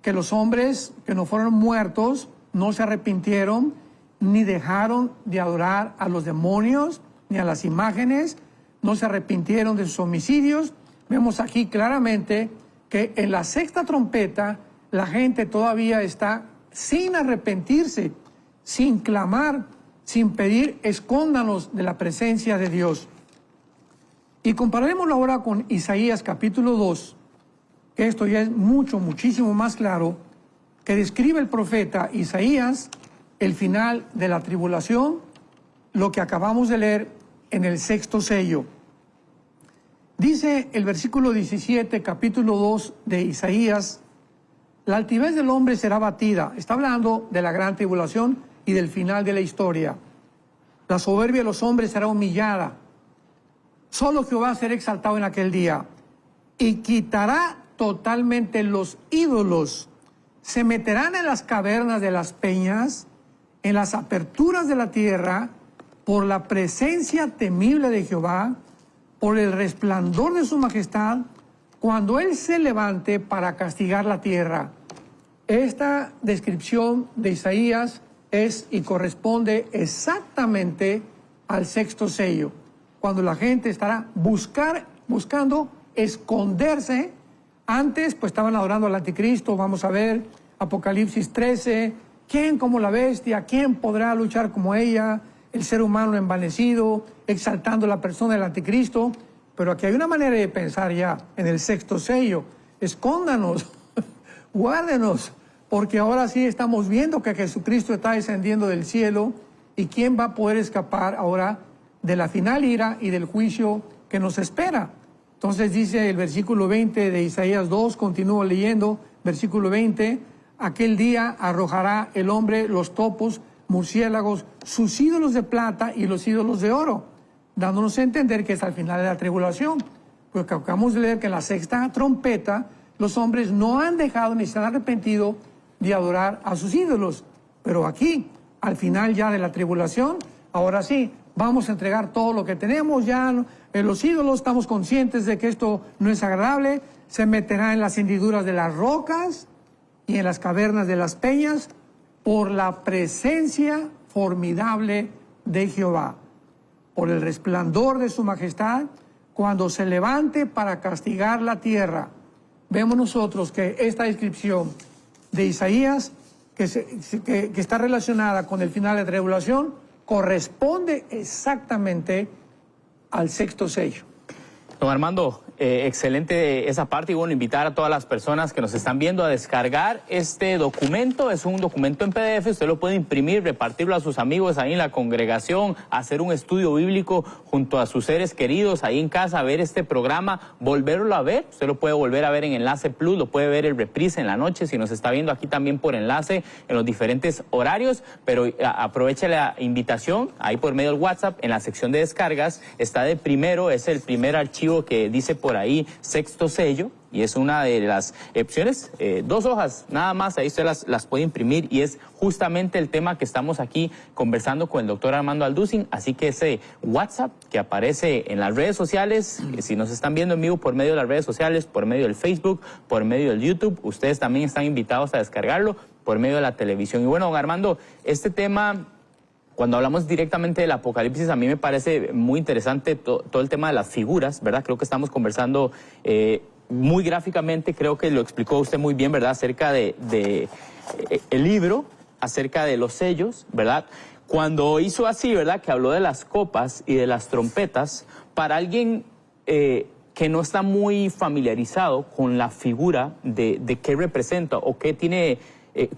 que los hombres que no fueron muertos no se arrepintieron, ni dejaron de adorar a los demonios, ni a las imágenes, no se arrepintieron de sus homicidios. Vemos aquí claramente que en la sexta trompeta la gente todavía está sin arrepentirse, sin clamar, sin pedir, escóndanos de la presencia de Dios. Y comparémoslo ahora con Isaías capítulo 2, que esto ya es muchísimo más claro, que describe el profeta Isaías el final de la tribulación, lo que acabamos de leer en el sexto sello. Dice el versículo 17, capítulo 2 de Isaías, la altivez del hombre será batida. Está hablando de la gran tribulación y del final de la historia. La soberbia de los hombres será humillada. Solo Jehová será exaltado en aquel día. Y quitará totalmente los ídolos. Se meterán en las cavernas de las peñas, en las aperturas de la tierra, por la presencia temible de Jehová, por el resplandor de su majestad, cuando Él se levante para castigar la tierra. Esta descripción de Isaías es y corresponde exactamente al sexto sello, cuando la gente estará buscando esconderse. Antes pues estaban adorando al anticristo. Vamos a ver Apocalipsis 13, ¿quién como la bestia? ¿Quién podrá luchar como ella? El ser humano envanecido, exaltando la persona del anticristo. Pero aquí hay una manera de pensar ya en el sexto sello. Escóndanos guárdenos, porque ahora sí estamos viendo que Jesucristo está descendiendo del cielo, y quién va a poder escapar ahora de la final ira y del juicio que nos espera. Entonces dice el versículo 20 de Isaías 2, continúo leyendo, versículo 20, aquel día arrojará el hombre los topos, murciélagos, sus ídolos de plata y los ídolos de oro, dándonos a entender que es al final de la tribulación. Porque acabamos de leer que en la sexta trompeta los hombres no han dejado ni se han arrepentido de adorar a sus ídolos. Pero aquí, al final ya de la tribulación, ahora sí, vamos a entregar todo lo que tenemos ya. Los ídolos, estamos conscientes de que esto no es agradable, se meterá en las hendiduras de las rocas y en las cavernas de las peñas por la presencia formidable de Jehová, por el resplandor de su majestad, cuando se levante para castigar la tierra. Vemos nosotros que esta descripción de Isaías, que está relacionada con el final de la tribulación, corresponde exactamente al sexto sello. Don Armando, excelente esa parte, y bueno, invitar a todas las personas que nos están viendo a descargar este documento. Es un documento en PDF, usted lo puede imprimir, repartirlo a sus amigos ahí en la congregación, hacer un estudio bíblico junto a sus seres queridos ahí en casa, ver este programa, volverlo a ver. Usted lo puede volver a ver en Enlace Plus, lo puede ver el reprise en la noche, si nos está viendo aquí también por enlace en los diferentes horarios, pero aproveche la invitación ahí por medio del WhatsApp, en la sección de descargas, está de primero, es el primer archivo que dice por ahí sexto sello, y es una de las opciones, 2 hojas nada más, ahí usted las puede imprimir, y es justamente el tema que estamos aquí conversando con el doctor Armando Alducin. Así que ese WhatsApp que aparece en las redes sociales, si nos están viendo en vivo por medio de las redes sociales, por medio del Facebook, por medio del YouTube, ustedes también están invitados a descargarlo por medio de la televisión. Y bueno, don Armando, este tema, cuando hablamos directamente del Apocalipsis, a mí me parece muy interesante todo el tema de las figuras, ¿verdad? Creo que estamos conversando muy gráficamente, creo que lo explicó usted muy bien, ¿verdad? Acerca de el libro, acerca de los sellos, ¿verdad? Cuando hizo así, ¿verdad? Que habló de las copas y de las trompetas, para alguien que no está muy familiarizado con la figura de qué representa o qué tiene...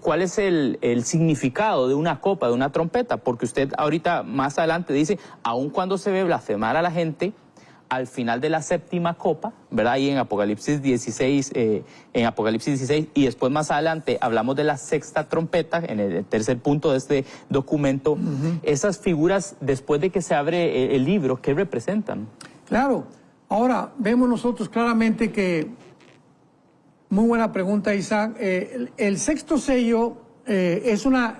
¿cuál es el significado de una copa, de una trompeta? Porque usted ahorita más adelante dice, aun cuando se ve blasfemar a la gente, al final de la séptima copa, ¿verdad? Ahí en Apocalipsis 16, y después más adelante hablamos de la sexta trompeta, en el tercer punto de este documento. Esas figuras, después de que se abre el libro, ¿qué representan? Claro, ahora vemos nosotros claramente que... Muy buena pregunta, Isaac. El sexto sello es una...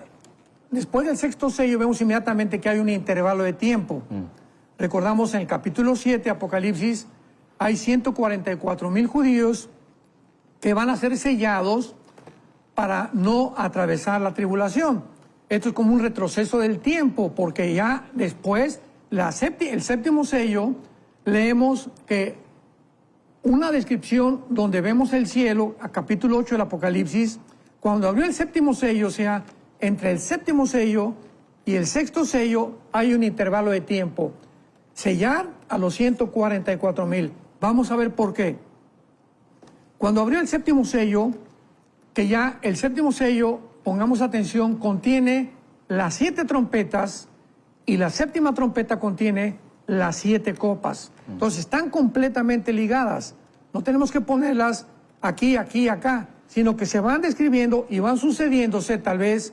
Después del sexto sello vemos inmediatamente que hay un intervalo de tiempo. Recordamos en el capítulo 7, Apocalipsis, hay 144,000 judíos que van a ser sellados para no atravesar la tribulación. Esto es como un retroceso del tiempo, porque ya después, el séptimo sello, leemos que una descripción donde vemos el cielo, a capítulo 8 del Apocalipsis, cuando abrió el séptimo sello, o sea, entre el séptimo sello y el sexto sello hay un intervalo de tiempo. Sellar a los 144,000. Vamos a ver por qué. Cuando abrió el séptimo sello, que ya el séptimo sello, pongamos atención, contiene las 7 trompetas, y la séptima trompeta contiene las 7 copas. Entonces están completamente ligadas. No tenemos que ponerlas aquí, aquí, acá, sino que se van describiendo y van sucediéndose. Tal vez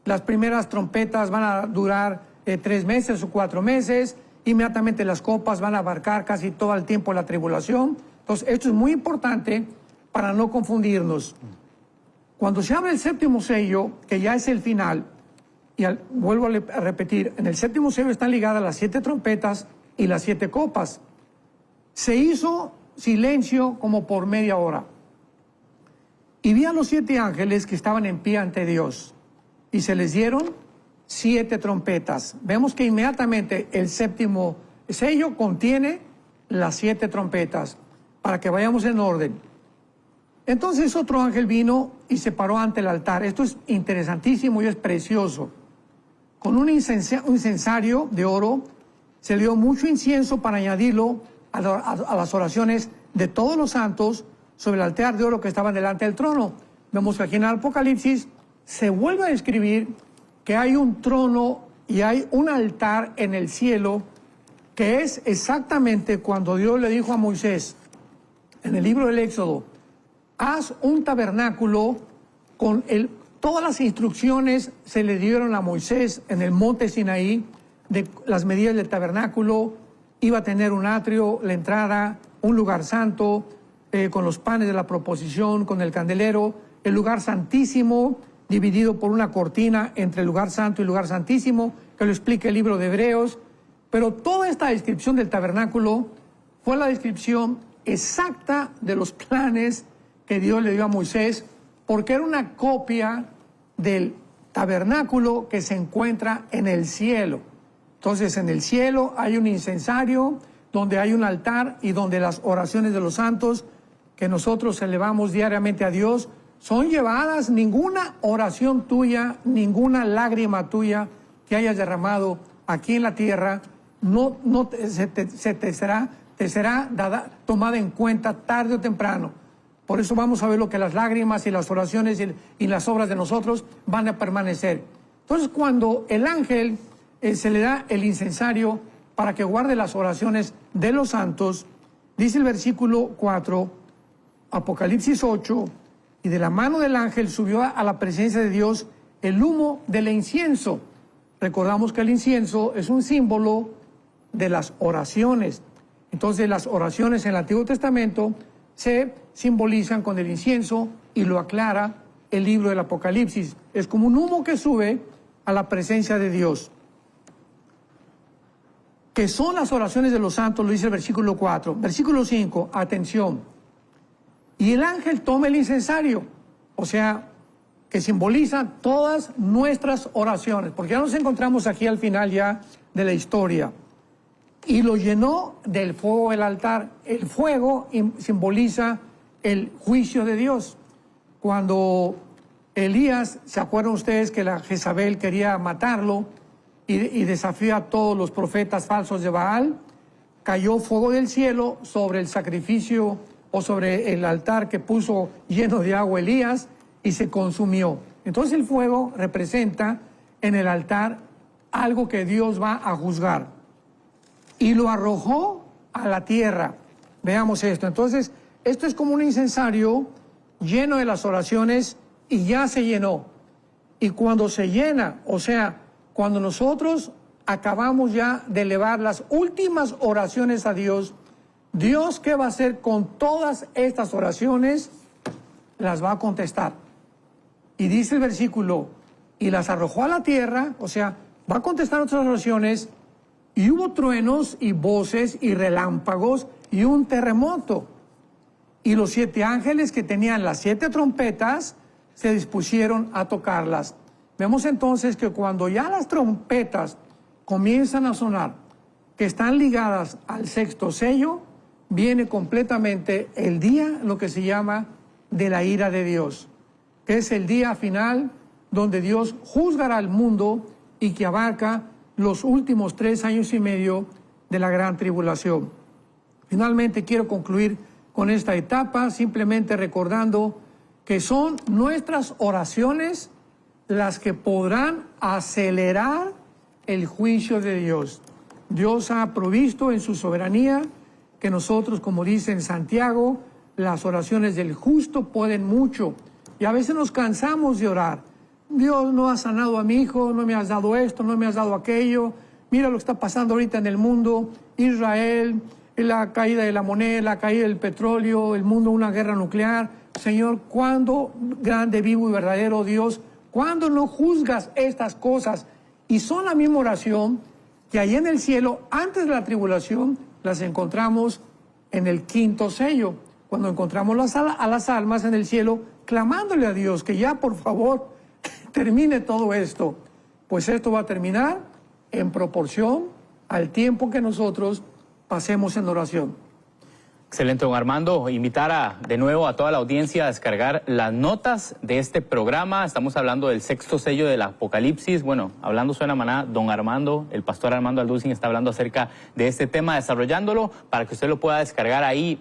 las primeras trompetas van a durar 3 meses o 4 meses. Inmediatamente las copas van a abarcar casi todo el tiempo de la tribulación. Entonces esto es muy importante para no confundirnos. Cuando se abre el séptimo sello, que ya es el final, y vuelvo a repetir, en el séptimo sello están ligadas las 7 trompetas y las 7 copas. Se hizo silencio como por media hora. Y vi a los 7 ángeles que estaban en pie ante Dios, y se les dieron 7 trompetas. Vemos que inmediatamente el séptimo sello contiene las 7 trompetas, para que vayamos en orden. Entonces otro ángel vino y se paró ante el altar. Esto es interesantísimo y es precioso. Con un incensario de oro, se le dio mucho incienso para añadirlo a las oraciones de todos los santos sobre el altar de oro que estaban delante del trono. vemos que aquí en el Apocalipsis se vuelve a describir que hay un trono y hay un altar en el cielo, que es exactamente cuando Dios le dijo a Moisés, en el libro del Éxodo, haz un tabernáculo con todas las instrucciones se le dieron a Moisés en el monte Sinaí, de las medidas del tabernáculo. Iba a tener un atrio, la entrada, un lugar santo, con los panes de la proposición, con el candelero, el lugar santísimo, dividido por una cortina entre el lugar santo y el lugar santísimo, que lo explica el libro de Hebreos. Pero toda esta descripción del tabernáculo fue la descripción exacta de los planes que Dios le dio a Moisés, porque era una copia del tabernáculo que se encuentra en el cielo. Entonces, en el cielo hay un incensario, donde hay un altar y donde las oraciones de los santos que nosotros elevamos diariamente a Dios son llevadas. Ninguna oración tuya, ninguna lágrima tuya que hayas derramado aquí en la tierra, te será tomada en cuenta tarde o temprano. Por eso vamos a ver lo que las lágrimas y las oraciones y las obras de nosotros van a permanecer. Entonces, cuando el ángel se le da el incensario para que guarde las oraciones de los santos, dice el versículo 4, Apocalipsis 8, y de la mano del ángel subió a la presencia de Dios el humo del incienso. Recordamos que el incienso es un símbolo de las oraciones. Entonces, las oraciones en el Antiguo Testamento se simbolizan con el incienso, y lo aclara el libro del Apocalipsis. Es como un humo que sube a la presencia de Dios. Que son las oraciones de los santos, lo dice el versículo 4. Versículo 5, atención. Y el ángel toma el incensario, o sea, que simboliza todas nuestras oraciones, porque ya nos encontramos aquí al final ya de la historia. Y lo llenó del fuego del altar. El fuego simboliza el juicio de Dios. Cuando Elías, ¿se acuerdan ustedes que la Jezabel quería matarlo y desafió a todos los profetas falsos de Baal? Cayó fuego del cielo sobre el sacrificio o sobre el altar que puso lleno de agua Elías, y se consumió. Entonces el fuego representa en el altar algo que Dios va a juzgar. Y lo arrojó a la tierra. Veamos esto. Entonces, esto es como un incensario lleno de las oraciones, y ya se llenó. Y cuando se llena, o sea, cuando nosotros acabamos ya de elevar las últimas oraciones a Dios, Dios, ¿qué va a hacer con todas estas oraciones? Las va a contestar. Y dice el versículo, y las arrojó a la tierra, o sea, va a contestar otras oraciones, y hubo truenos y voces y relámpagos y un terremoto. Y los 7 ángeles que tenían las 7 trompetas se dispusieron a tocarlas. Vemos entonces que cuando ya las trompetas comienzan a sonar, que están ligadas al 6º sello, viene completamente el día, lo que se llama, de la ira de Dios, que es el día final donde Dios juzgará al mundo y que abarca los últimos 3 años y medio de la gran tribulación. Finalmente quiero concluir con esta etapa simplemente recordando que son nuestras oraciones las que podrán acelerar el juicio de Dios. Dios ha provisto en su soberanía que nosotros, como dice en Santiago, las oraciones del justo pueden mucho. Y a veces nos cansamos de orar. Dios, no has sanado a mi hijo, no me has dado esto, no me has dado aquello. Mira lo que está pasando ahorita en el mundo. Israel, la caída de la moneda, la caída del petróleo, el mundo, una guerra nuclear. Señor, ¿cuándo, grande, vivo y verdadero Dios, cuándo no juzgas estas cosas? Y son la misma oración que allá en el cielo, antes de la tribulación, las encontramos en el 5º sello, cuando encontramos a las almas en el cielo clamándole a Dios que ya, por favor, termine todo esto. Pues esto va a terminar en proporción al tiempo que nosotros pasemos en oración. Excelente, don Armando. Invitar de nuevo a toda la audiencia a descargar las notas de este programa. Estamos hablando del sexto sello del Apocalipsis. Bueno, hablando suena maná, don Armando, el pastor Armando Alducin está hablando acerca de este tema, desarrollándolo para que usted lo pueda descargar ahí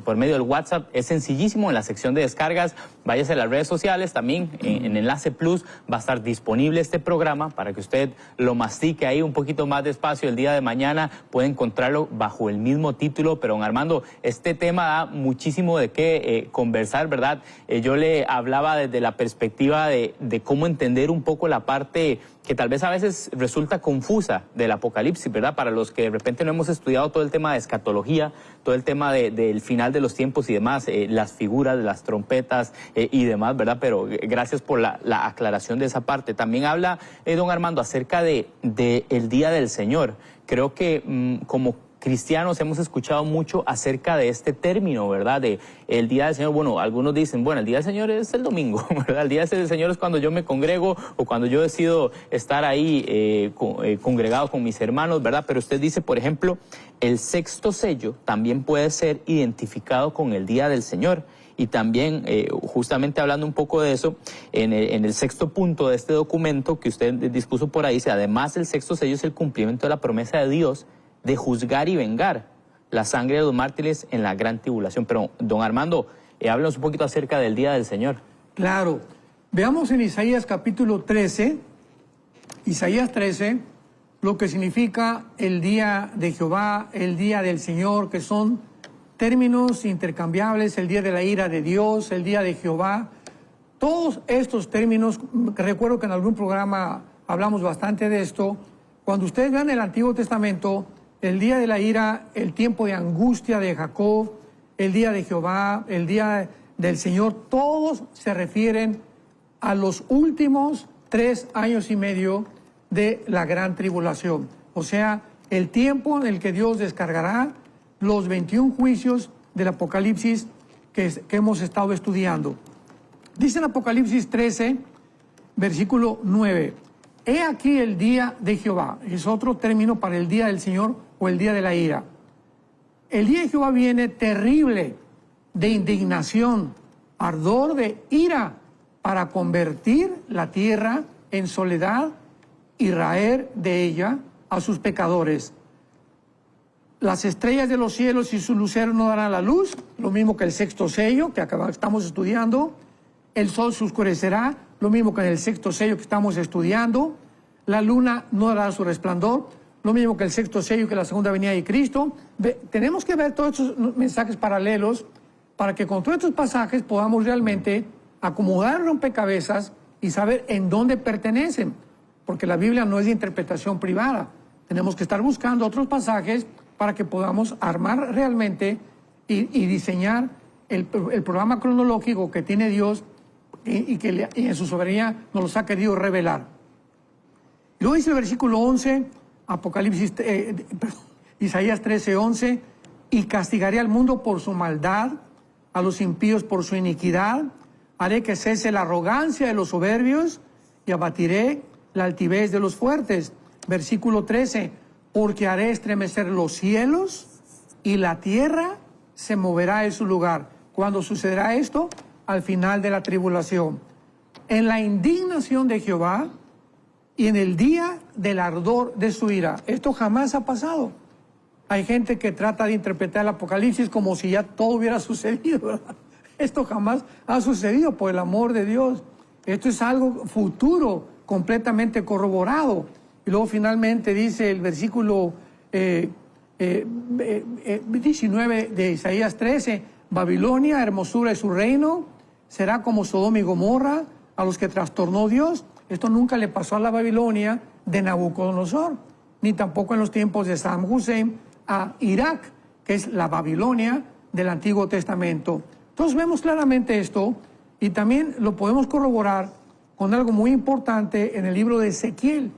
por medio del WhatsApp. Es sencillísimo, en la sección de descargas, váyase a las redes sociales, también en Enlace Plus va a estar disponible este programa para que usted lo mastique ahí un poquito más despacio. El día de mañana puede encontrarlo bajo el mismo título, pero don Armando, este tema da muchísimo de qué conversar, ¿verdad? Yo le hablaba desde la perspectiva de cómo entender un poco la parte que tal vez a veces resulta confusa del Apocalipsis, ¿verdad? Para los que de repente no hemos estudiado todo el tema de escatología, todo el tema del final de los tiempos y demás, las figuras, las trompetas y demás, ¿verdad? Pero gracias por la aclaración de esa parte. También habla, don Armando, acerca de el Día del Señor. Creo que como cristianos hemos escuchado mucho acerca de este término, ¿verdad? De el Día del Señor. Bueno, algunos dicen, bueno, el Día del Señor es el domingo, ¿verdad? El Día del Señor es cuando yo me congrego o cuando yo decido estar ahí congregado con mis hermanos, ¿verdad? Pero usted dice, por ejemplo, el sexto sello también puede ser identificado con el Día del Señor. Y también, justamente hablando un poco de eso, en el sexto punto de este documento que usted dispuso por ahí, dice, además el sexto sello es el cumplimiento de la promesa de Dios de juzgar y vengar la sangre de los mártires en la gran tribulación. Pero, don Armando, háblanos un poquito acerca del Día del Señor. Claro. Veamos en Isaías capítulo 13, Isaías 13, lo que significa el Día de Jehová, el Día del Señor, que son términos intercambiables, el Día de la ira de Dios, el Día de Jehová. Todos estos términos, recuerdo que en algún programa hablamos bastante de esto. Cuando ustedes vean el Antiguo Testamento, el día de la ira, el tiempo de angustia de Jacob, el día de Jehová, el día del Señor, todos se refieren a los últimos 3 años y medio de la gran tribulación. O sea, el tiempo en el que Dios descargará los 21 juicios del Apocalipsis que hemos estado estudiando. Dice en Apocalipsis 13, versículo 9, he aquí el día de Jehová. Es otro término para el día del Señor o el día de la ira. El día de Jehová viene terrible, de indignación, ardor de ira, para convertir la tierra en soledad y raer de ella a sus pecadores. Las estrellas de los cielos y sus luceros no darán la luz, lo mismo que el sexto sello que estamos estudiando. El sol se oscurecerá, lo mismo que en el sexto sello que estamos estudiando. La luna no dará su resplandor, lo mismo que el sexto sello, que la segunda venida de Cristo. Tenemos que ver todos estos mensajes paralelos para que con todos estos pasajes podamos realmente acomodar rompecabezas y saber en dónde pertenecen, porque la Biblia no es de interpretación privada. Tenemos que estar buscando otros pasajes para que podamos armar realmente y diseñar el programa cronológico que tiene Dios y en su soberanía nos los ha querido revelar. Luego dice el versículo 11, Isaías 13:11, y castigaré al mundo por su maldad, a los impíos por su iniquidad, haré que cese la arrogancia de los soberbios y abatiré la altivez de los fuertes. Versículo 13, porque haré estremecer los cielos y la tierra se moverá de su lugar. ¿Cuándo sucederá esto? Al final de la tribulación. En la indignación de Jehová y en el día del ardor de su ira. Esto jamás ha pasado. Hay gente que trata de interpretar el Apocalipsis como si ya todo hubiera sucedido, ¿verdad? Esto jamás ha sucedido, por el amor de Dios. Esto es algo futuro, completamente corroborado. Y luego finalmente dice el versículo 19 de Isaías 13, Babilonia, hermosura de su reino, será como Sodoma y Gomorra, a los que trastornó Dios. Esto nunca le pasó a la Babilonia de Nabucodonosor, ni tampoco en los tiempos de Saddam Hussein a Irak, que es la Babilonia del Antiguo Testamento. Entonces vemos claramente esto y también lo podemos corroborar con algo muy importante en el libro de Ezequiel,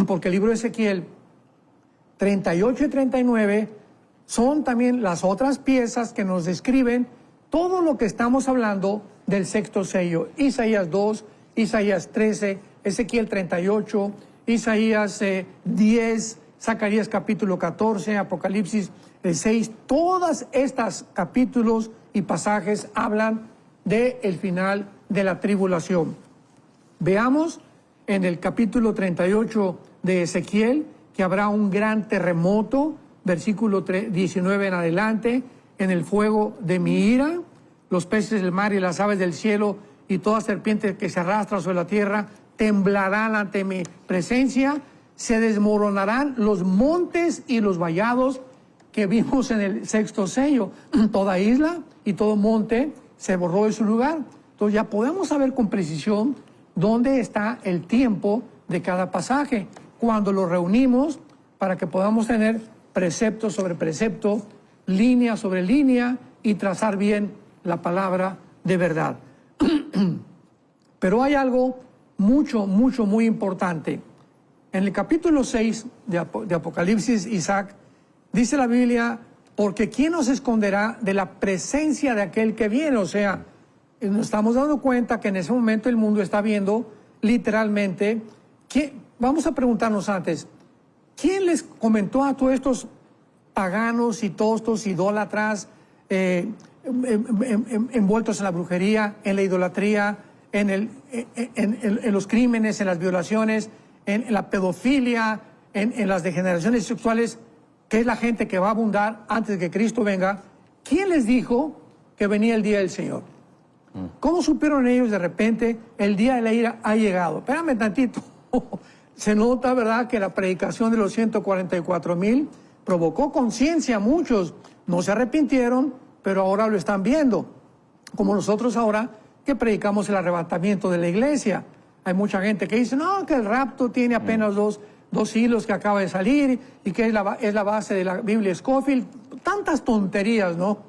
porque el libro de Ezequiel 38 y 39 son también las otras piezas que nos describen todo lo que estamos hablando del sexto sello. Isaías 2, Isaías 13, Ezequiel 38, Isaías 10, Zacarías capítulo 14, Apocalipsis el 6, todas estas capítulos y pasajes hablan del final de la tribulación. Veamos en el capítulo 38 de Ezequiel que habrá un gran terremoto, versículo 19 en adelante, en el fuego de mi ira, los peces del mar y las aves del cielo y toda serpiente que se arrastra sobre la tierra temblarán ante mi presencia, se desmoronarán los montes y los vallados que vimos en el sexto sello. Toda isla y todo monte se borró de su lugar. Entonces ya podemos saber con precisión dónde está el tiempo de cada pasaje, cuando lo reunimos para que podamos tener precepto sobre precepto, línea sobre línea y trazar bien la palabra de verdad. Pero hay algo muy importante. En el capítulo 6 de Apocalipsis, Isaac, dice la Biblia, porque ¿quién nos esconderá de la presencia de aquel que viene? O sea, nos estamos dando cuenta que en ese momento el mundo está viendo literalmente. Vamos a preguntarnos antes, ¿quién les comentó a todos estos paganos y todos estos idólatras envueltos en la brujería, en la idolatría, en los crímenes, en las violaciones, en la pedofilia, en las degeneraciones sexuales, que es la gente que va a abundar antes de que Cristo venga? ¿Quién les dijo que venía el día del Señor? ¿Cómo supieron ellos de repente el día de la ira ha llegado? Espérame tantito. Se nota, ¿verdad?, que la predicación de los 144,000 provocó conciencia a muchos. No se arrepintieron, pero ahora lo están viendo. Como nosotros ahora que predicamos el arrebatamiento de la iglesia. Hay mucha gente que dice, no, que el rapto tiene apenas dos hilos que acaba de salir y que es la base de la Biblia Scofield. Tantas tonterías, ¿no?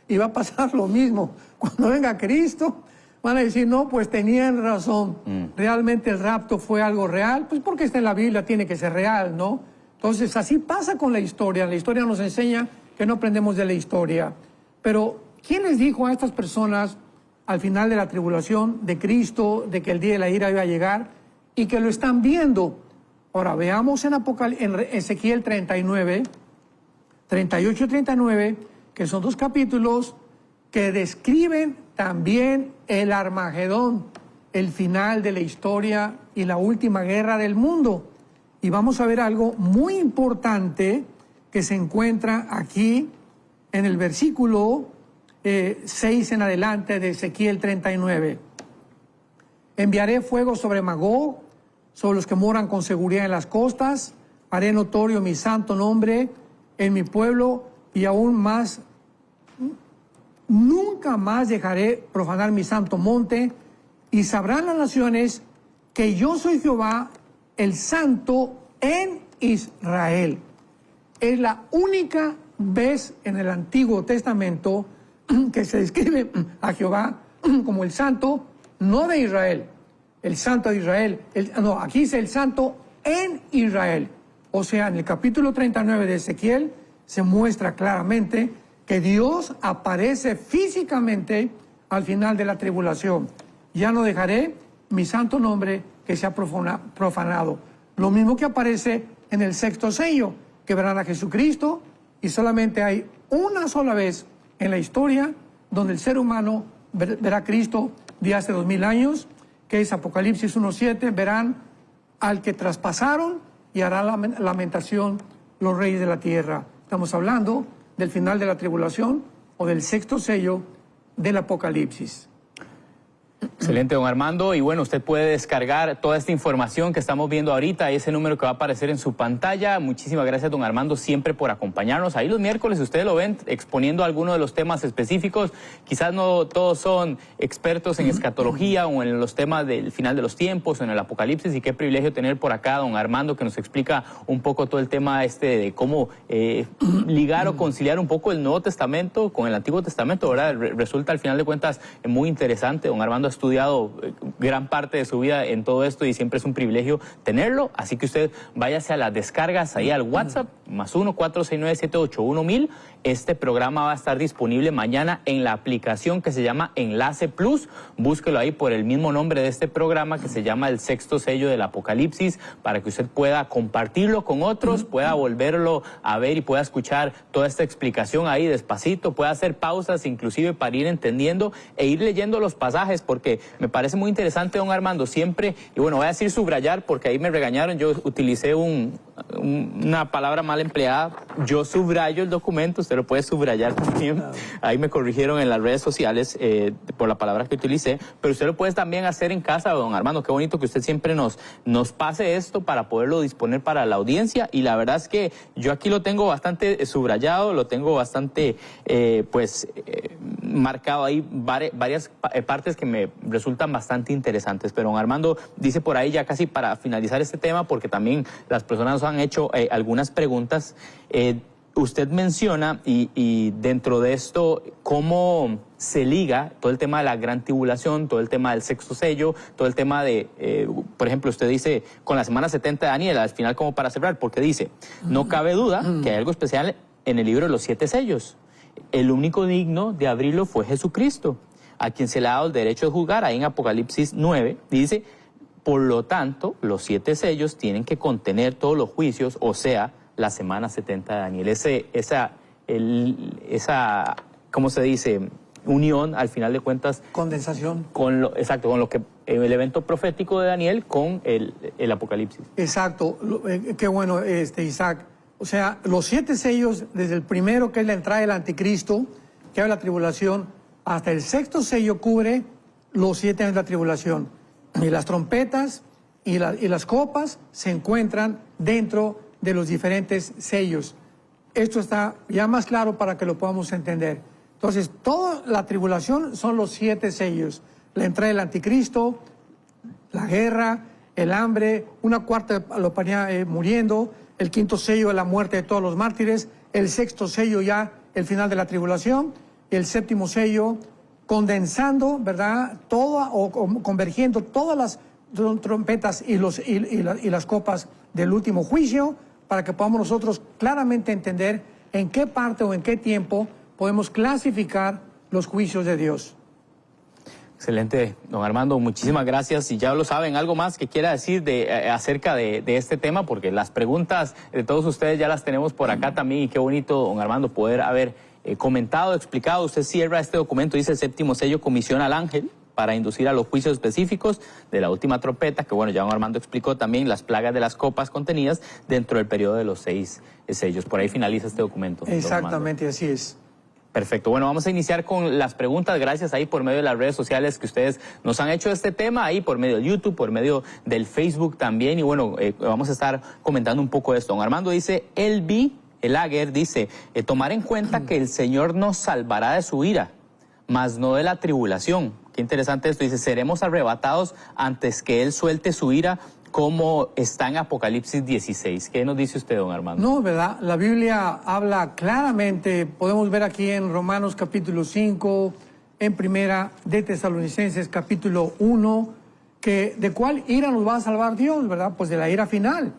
Y va a pasar lo mismo. Cuando venga Cristo, van a decir, no, pues tenían razón. Realmente el rapto fue algo real, pues porque está en la Biblia, tiene que ser real, ¿no? Entonces, así pasa con la historia. La historia nos enseña que no aprendemos de la historia. Pero, ¿quién les dijo a estas personas al final de la tribulación de Cristo, de que el día de la ira iba a llegar y que lo están viendo? Ahora, veamos en Ezequiel 39, 38 y 39, que son dos capítulos que describen también el Armagedón, el final de la historia y la última guerra del mundo. Y vamos a ver algo muy importante que se encuentra aquí en el versículo 6 en adelante de Ezequiel 39. Enviaré fuego sobre Magog, sobre los que moran con seguridad en las costas, haré notorio mi santo nombre en mi pueblo y aún más, nunca más dejaré profanar mi santo monte, y sabrán las naciones que yo soy Jehová, el santo en Israel. Es la única vez en el Antiguo Testamento que se describe a Jehová como el santo, no de Israel, el santo de Israel. Aquí dice el santo en Israel. O sea, en el capítulo 39 de Ezequiel se muestra claramente que Dios aparece físicamente al final de la tribulación. Ya no dejaré mi santo nombre que sea profanado. Lo mismo que aparece en el sexto sello, que verán a Jesucristo, y solamente hay una sola vez en la historia donde el ser humano verá a Cristo de hace 2000 años, que es Apocalipsis 1:7, verán al que traspasaron y hará lamentación los reyes de la tierra. Estamos hablando del final de la tribulación o del sexto sello del Apocalipsis. Excelente, don Armando. Y bueno, usted puede descargar toda esta información que estamos viendo ahorita, ese número que va a aparecer en su pantalla. Muchísimas gracias, don Armando, siempre por acompañarnos. Ahí los miércoles ustedes lo ven exponiendo algunos de los temas específicos. Quizás no todos son expertos en escatología o en los temas del final de los tiempos o en el Apocalipsis, y qué privilegio tener por acá a don Armando, que nos explica un poco todo el tema de cómo ligar o conciliar un poco el Nuevo Testamento con el Antiguo Testamento, ¿verdad? Resulta al final de cuentas muy interesante. Don Armando ha estudiado estudiado gran parte de su vida en todo esto y siempre es un privilegio tenerlo. Así que usted váyase a las descargas ahí al WhatsApp, +1 469-781-1000. Este programa va a estar disponible mañana en la aplicación que se llama Enlace Plus. Búsquelo ahí por el mismo nombre de este programa que se llama El Sexto Sello del Apocalipsis, para que usted pueda compartirlo con otros, pueda volverlo a ver y pueda escuchar toda esta explicación ahí despacito, pueda hacer pausas inclusive para ir entendiendo e ir leyendo los pasajes, porque me parece muy interesante, don Armando, siempre, y bueno, voy a decir subrayar porque ahí me regañaron, yo utilicé una palabra mal empleada. Yo subrayo el documento, usted lo puede subrayar también. Ahí me corrigieron en las redes sociales por la palabra que utilicé, pero usted lo puede también hacer en casa, don Armando. Qué bonito que usted siempre nos pase esto para poderlo disponer para la audiencia, y la verdad es que yo aquí lo tengo bastante subrayado, lo tengo bastante marcado ahí varias partes que me resultan bastante interesantes. Pero don Armando dice por ahí, ya casi para finalizar este tema, porque también las personas nos han hecho algunas preguntas, usted menciona y dentro de esto cómo se liga todo el tema de la gran tribulación, todo el tema del sexto sello, todo el tema de, por ejemplo, usted dice con la semana 70 de Daniel, al final como para cerrar, porque dice, no cabe duda que hay algo especial en el libro de los 7 sellos. El único digno de abrirlo fue Jesucristo, a quien se le ha dado el derecho de juzgar. Ahí en Apocalipsis 9 dice, por lo tanto, los 7 sellos tienen que contener todos los juicios, o sea, la semana 70 de Daniel. Esa, ¿cómo se dice?, unión, al final de cuentas. Condensación. Exacto, con lo que el evento profético de Daniel con el Apocalipsis. Exacto. Qué bueno, Isaac. O sea, los 7 sellos, desde el primero, que es la entrada del anticristo, que habla de la tribulación, hasta el 6º sello cubre los 7 años de la tribulación. Y las trompetas y las copas se encuentran dentro de los diferentes sellos. Esto está ya más claro para que lo podamos entender. Entonces, toda la tribulación son los 7 sellos. La entrada del anticristo, la guerra, el hambre, una cuarta de la humanidad muriendo, el 5º sello de la muerte de todos los mártires, el 6º sello ya el final de la tribulación, y el 7º sello condensando, ¿verdad?, o convergiendo todas las trompetas y las copas del último juicio, para que podamos nosotros claramente entender en qué parte o en qué tiempo podemos clasificar los juicios de Dios. Excelente, don Armando, muchísimas gracias. Y ya lo saben, algo más que quiera decir acerca de este tema, porque las preguntas de todos ustedes ya las tenemos por acá también, y qué bonito, don Armando, poder haber comentado, explicado. Usted cierra este documento, dice: el 7º sello comisiona al ángel para inducir a los juicios específicos de la última trompeta, que bueno, ya don Armando explicó también las plagas de las copas contenidas dentro del periodo de los 6 sellos. Por ahí finaliza este documento. Exactamente, así es. Perfecto. Bueno, vamos a iniciar con las preguntas. Gracias ahí por medio de las redes sociales que ustedes nos han hecho este tema, ahí por medio del YouTube, por medio del Facebook también. Y bueno, vamos a estar comentando un poco de esto. Don Armando dice, el Aguer dice, tomar en cuenta que el Señor nos salvará de su ira, mas no de la tribulación. Qué interesante esto. Dice, seremos arrebatados antes que Él suelte su ira, como está en Apocalipsis 16. ¿Qué nos dice usted, don Armando? No, ¿verdad? La Biblia habla claramente, podemos ver aquí en Romanos capítulo 5, en Primera de Tesalonicenses capítulo 1, que de cuál ira nos va a salvar Dios, ¿verdad? Pues de la ira final,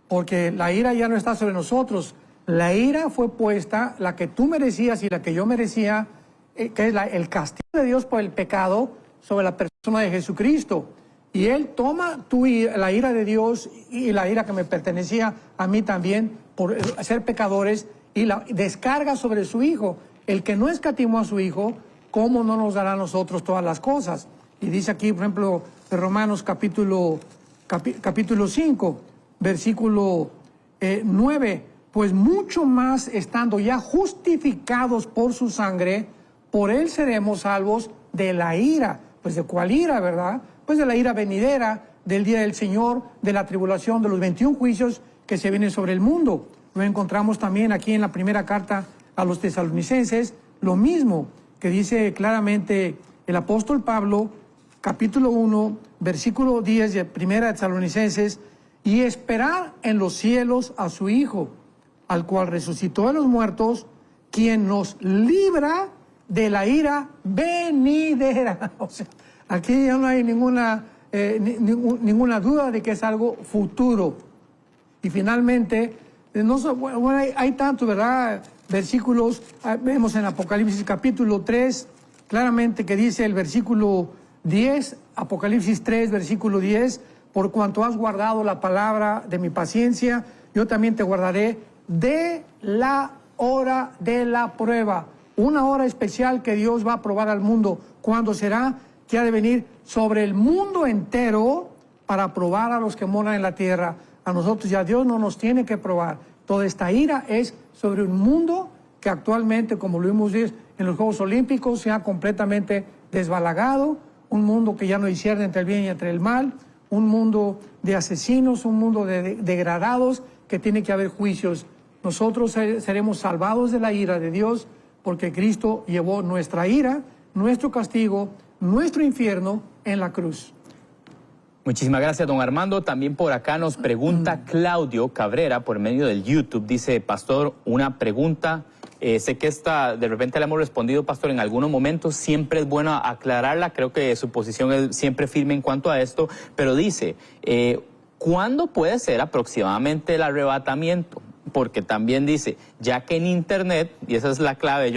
porque la ira ya no está sobre nosotros. La ira fue puesta, la que tú merecías y la que yo merecía, que es el castigo de Dios por el pecado, sobre la persona de Jesucristo. Y Él toma la ira de Dios y la ira que me pertenecía a mí también por ser pecadores, y la descarga sobre su Hijo. El que no escatimó a su Hijo, ¿cómo no nos dará a nosotros todas las cosas? Y dice aquí, por ejemplo, de Romanos capítulo 5, versículo 9, pues mucho más estando ya justificados por su sangre, por Él seremos salvos de la ira. Pues ¿de cuál ira, verdad? Pues de la ira venidera, del día del Señor, de la tribulación, de los 21 juicios que se vienen sobre el mundo. Lo encontramos también aquí en la primera carta a los tesalonicenses, lo mismo que dice claramente el apóstol Pablo, capítulo 1, versículo 10 de primera de Tesalonicenses, y esperar en los cielos a su Hijo, al cual resucitó de los muertos, quien nos libra de la ira venidera. O sea, Aquí ya no hay ninguna duda de que es algo futuro. Y finalmente, bueno, hay tanto, ¿verdad? Versículos, vemos en Apocalipsis capítulo 3, claramente que dice el versículo 10, Apocalipsis 3, versículo 10, por cuanto has guardado la palabra de mi paciencia, yo también te guardaré de la hora de la prueba. Una hora especial que Dios va a probar al mundo. ¿Cuándo será? Que ha de venir sobre el mundo entero para probar a los que moran en la tierra. A nosotros ya Dios no nos tiene que probar. Toda esta ira es sobre un mundo que actualmente, como lo vimos en los Juegos Olímpicos, se ha completamente desbalagado, un mundo que ya no discierne entre el bien y entre el mal, un mundo de asesinos, un mundo de degradados, que tiene que haber juicios. Nosotros seremos salvados de la ira de Dios porque Cristo llevó nuestra ira, nuestro castigo, nuestro infierno en la cruz. Muchísimas gracias, don Armando. También por acá nos pregunta Claudio Cabrera por medio del YouTube. Dice, pastor, una pregunta. Sé que esta de repente la hemos respondido, pastor, en algunos momentos. Siempre es bueno aclararla. Creo que su posición es siempre firme en cuanto a esto. Pero dice, ¿cuándo puede ser aproximadamente el arrebatamiento? Porque también dice, ya que en Internet, y esa es la clave,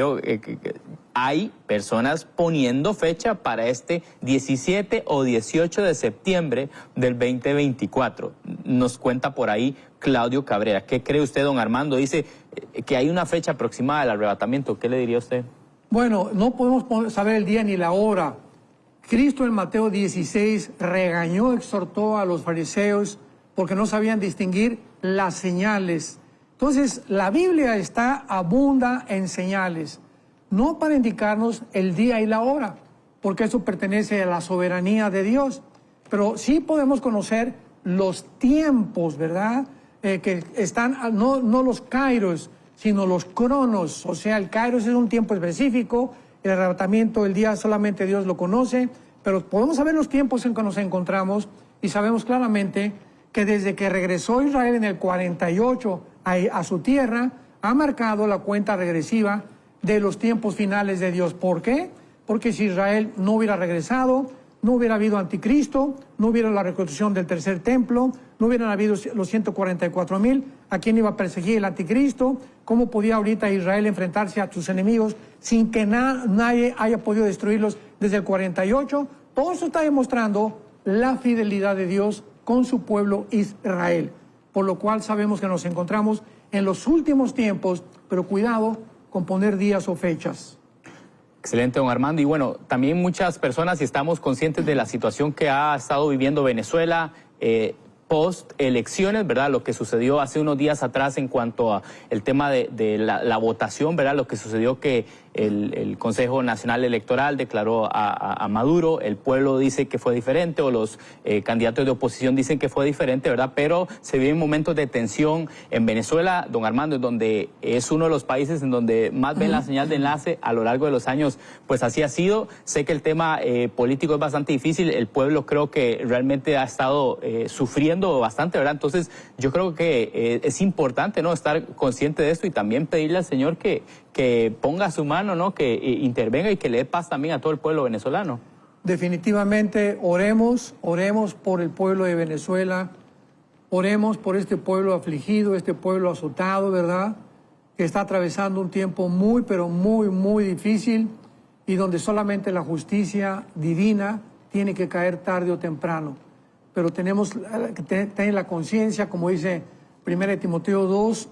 hay personas poniendo fecha para este 17 o 18 de septiembre del 2024. Nos cuenta por ahí Claudio Cabrera. ¿Qué cree usted, don Armando? Dice que hay una fecha aproximada del arrebatamiento. ¿Qué le diría usted? Bueno, no podemos saber el día ni la hora. Cristo en Mateo 16 regañó, exhortó a los fariseos porque no sabían distinguir las señales. Entonces, la Biblia abunda en señales, no para indicarnos el día y la hora, porque eso pertenece a la soberanía de Dios, pero sí podemos conocer los tiempos, ¿verdad? Que están, no los kairos, sino los cronos. O sea, el kairos es un tiempo específico, el arrebatamiento, el día solamente Dios lo conoce, pero podemos saber los tiempos en que nos encontramos y sabemos claramente que desde que regresó Israel en el 48 a su tierra, ha marcado la cuenta regresiva de los tiempos finales de Dios. ¿Por qué? Porque si Israel no hubiera regresado, no hubiera habido anticristo, no hubiera la reconstrucción del tercer templo, no hubieran habido los 144,000, ¿a quién iba a perseguir el anticristo? ¿Cómo podía ahorita Israel enfrentarse a sus enemigos sin que nadie haya podido destruirlos desde el 48? Todo eso está demostrando la fidelidad de Dios con su pueblo Israel, por lo cual sabemos que nos encontramos en los últimos tiempos, pero cuidado con poner días o fechas. Excelente, don Armando. Y bueno, también muchas personas, y estamos conscientes de la situación que ha estado viviendo Venezuela post elecciones, ¿verdad? Lo que sucedió hace unos días atrás en cuanto a el tema de la votación, ¿verdad? Lo que sucedió que el Consejo Nacional Electoral declaró a Maduro, el pueblo dice que fue diferente, o los candidatos de oposición dicen que fue diferente, ¿verdad? Pero se viven momentos de tensión en Venezuela, don Armando, donde es uno de los países en donde más ven la señal de enlace a lo largo de los años, pues así ha sido. Sé que el tema político es bastante difícil, el pueblo creo que realmente ha estado sufriendo bastante, ¿verdad? Entonces yo creo que es importante, ¿no?, estar consciente de esto y también pedirle al Señor que ponga su mano, ¿no?, que intervenga y que le dé paz también a todo el pueblo venezolano. Definitivamente oremos por el pueblo de Venezuela, oremos por este pueblo afligido, este pueblo azotado, ¿verdad?, que está atravesando un tiempo muy, pero muy, muy difícil y donde solamente la justicia divina tiene que caer tarde o temprano. Pero tenemos que tener la conciencia, como dice 1 Timoteo 2,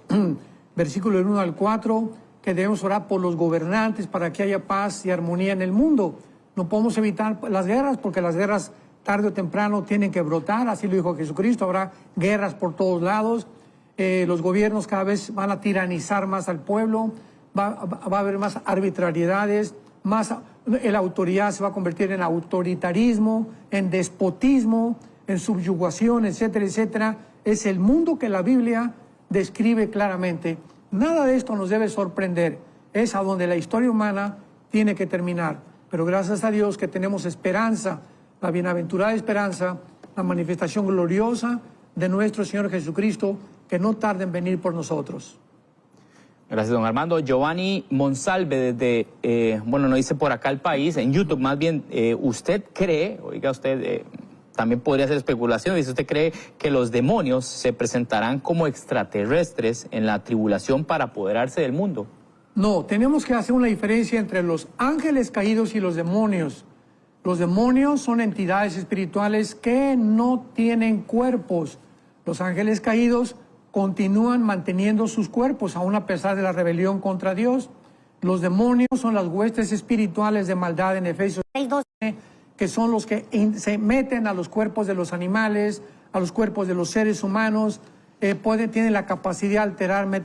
versículo 1 al 4, que debemos orar por los gobernantes para que haya paz y armonía en el mundo. No podemos evitar las guerras porque las guerras tarde o temprano tienen que brotar, así lo dijo Jesucristo, habrá guerras por todos lados, los gobiernos cada vez van a tiranizar más al pueblo, va a haber más arbitrariedades, la autoridad se va a convertir en autoritarismo, en despotismo, en subyugación, etcétera, etcétera. Es el mundo que la Biblia describe claramente. Nada de esto nos debe sorprender. Es a donde la historia humana tiene que terminar. Pero gracias a Dios que tenemos esperanza, la bienaventurada esperanza, la manifestación gloriosa de nuestro Señor Jesucristo, que no tarda en venir por nosotros. Gracias, don Armando. Giovanni Monsalve, desde, bueno, nos dice por acá el país, en YouTube más bien, ¿usted cree, oiga usted, también podría ser especulación, dice, ¿usted cree que los demonios se presentarán como extraterrestres en la tribulación para apoderarse del mundo? No, tenemos que hacer una diferencia entre los ángeles caídos y los demonios. Los demonios son entidades espirituales que no tienen cuerpos. Los ángeles caídos continúan manteniendo sus cuerpos, aún a pesar de la rebelión contra Dios. Los demonios son las huestes espirituales de maldad en Efesios 6:12, que son los que se meten a los cuerpos de los animales, a los cuerpos de los seres humanos, tienen la capacidad de alterar,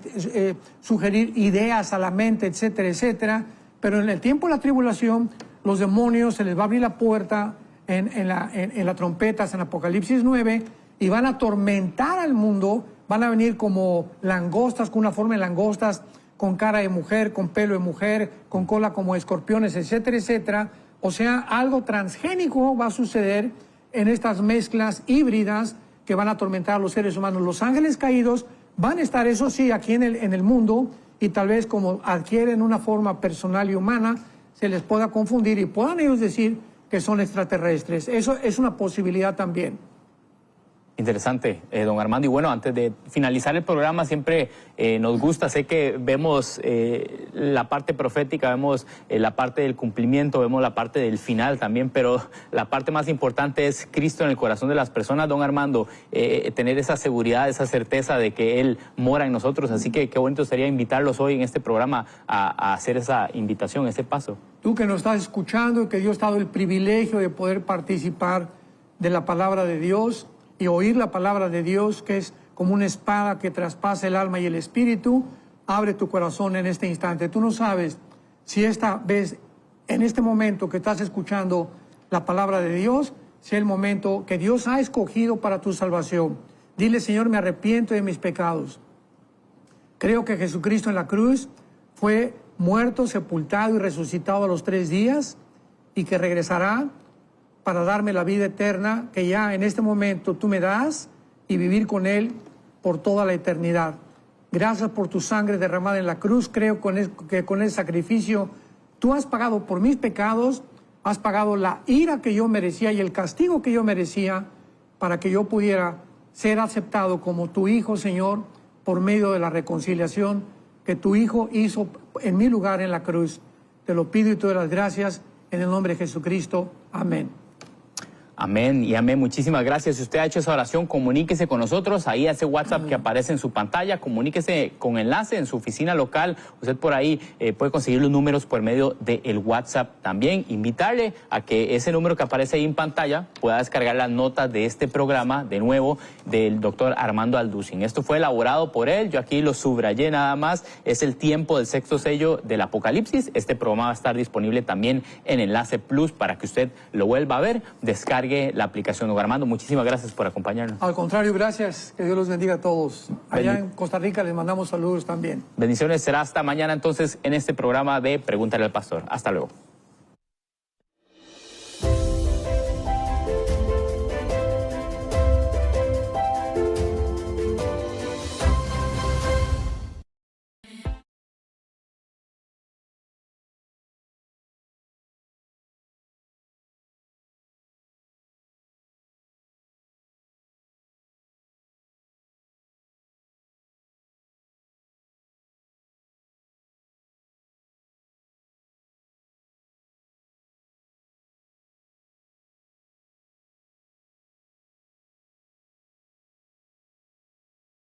sugerir ideas a la mente, etcétera, etcétera. Pero en el tiempo de la tribulación, los demonios se les va a abrir la puerta en la trompeta, en Apocalipsis 9, y van a atormentar al mundo. Van a venir como langostas, con una forma de langostas, con cara de mujer, con pelo de mujer, con cola como escorpiones, etcétera, etcétera. O sea, algo transgénico va a suceder en estas mezclas híbridas que van a atormentar a los seres humanos. Los ángeles caídos van a estar, eso sí, aquí en el mundo, y tal vez como adquieren una forma personal y humana, se les pueda confundir y puedan ellos decir que son extraterrestres. Eso es una posibilidad también. Interesante, don Armando. Y bueno, antes de finalizar el programa, siempre nos gusta, sé que vemos la parte profética, vemos la parte del cumplimiento, vemos la parte del final también, pero la parte más importante es Cristo en el corazón de las personas, don Armando, tener esa seguridad, esa certeza de que Él mora en nosotros. Así que qué bonito sería invitarlos hoy en este programa a hacer esa invitación, ese paso. Tú que nos estás escuchando, que Dios te ha dado el privilegio de poder participar de la palabra de Dios, y oír la palabra de Dios, que es como una espada que traspasa el alma y el espíritu, abre tu corazón en este instante. Tú no sabes si esta vez, en este momento que estás escuchando la palabra de Dios, sea el momento que Dios ha escogido para tu salvación. Dile, Señor, me arrepiento de mis pecados. Creo que Jesucristo en la cruz fue muerto, sepultado y resucitado a los 3 días, y que regresará para darme la vida eterna que ya en este momento tú me das, y vivir con Él por toda la eternidad. Gracias por tu sangre derramada en la cruz. Creo que con el sacrificio tú has pagado por mis pecados, has pagado la ira que yo merecía y el castigo que yo merecía, para que yo pudiera ser aceptado como tu hijo, Señor, por medio de la reconciliación que tu hijo hizo en mi lugar en la cruz. Te lo pido y te doy las gracias en el nombre de Jesucristo. Amén. Amén y amén. Muchísimas gracias. Si usted ha hecho esa oración, comuníquese con nosotros. Ahí ese WhatsApp que aparece en su pantalla, comuníquese con enlace en su oficina local. Usted por ahí puede conseguir los números por medio del WhatsApp también. Invitarle a que ese número que aparece ahí en pantalla pueda descargar las notas de este programa, de nuevo, del doctor Armando Alducin. Esto fue elaborado por él. Yo aquí lo subrayé nada más. Es el tiempo del 6º sello del Apocalipsis. Este programa va a estar disponible también en Enlace Plus para que usted lo vuelva a ver. Descargue la aplicación. Don Armando, muchísimas gracias por acompañarnos. Al contrario, gracias. Que Dios los bendiga a todos. Allá en Costa Rica les mandamos saludos también. Bendiciones. Será hasta mañana entonces en este programa de Pregúntale al Pastor. Hasta luego.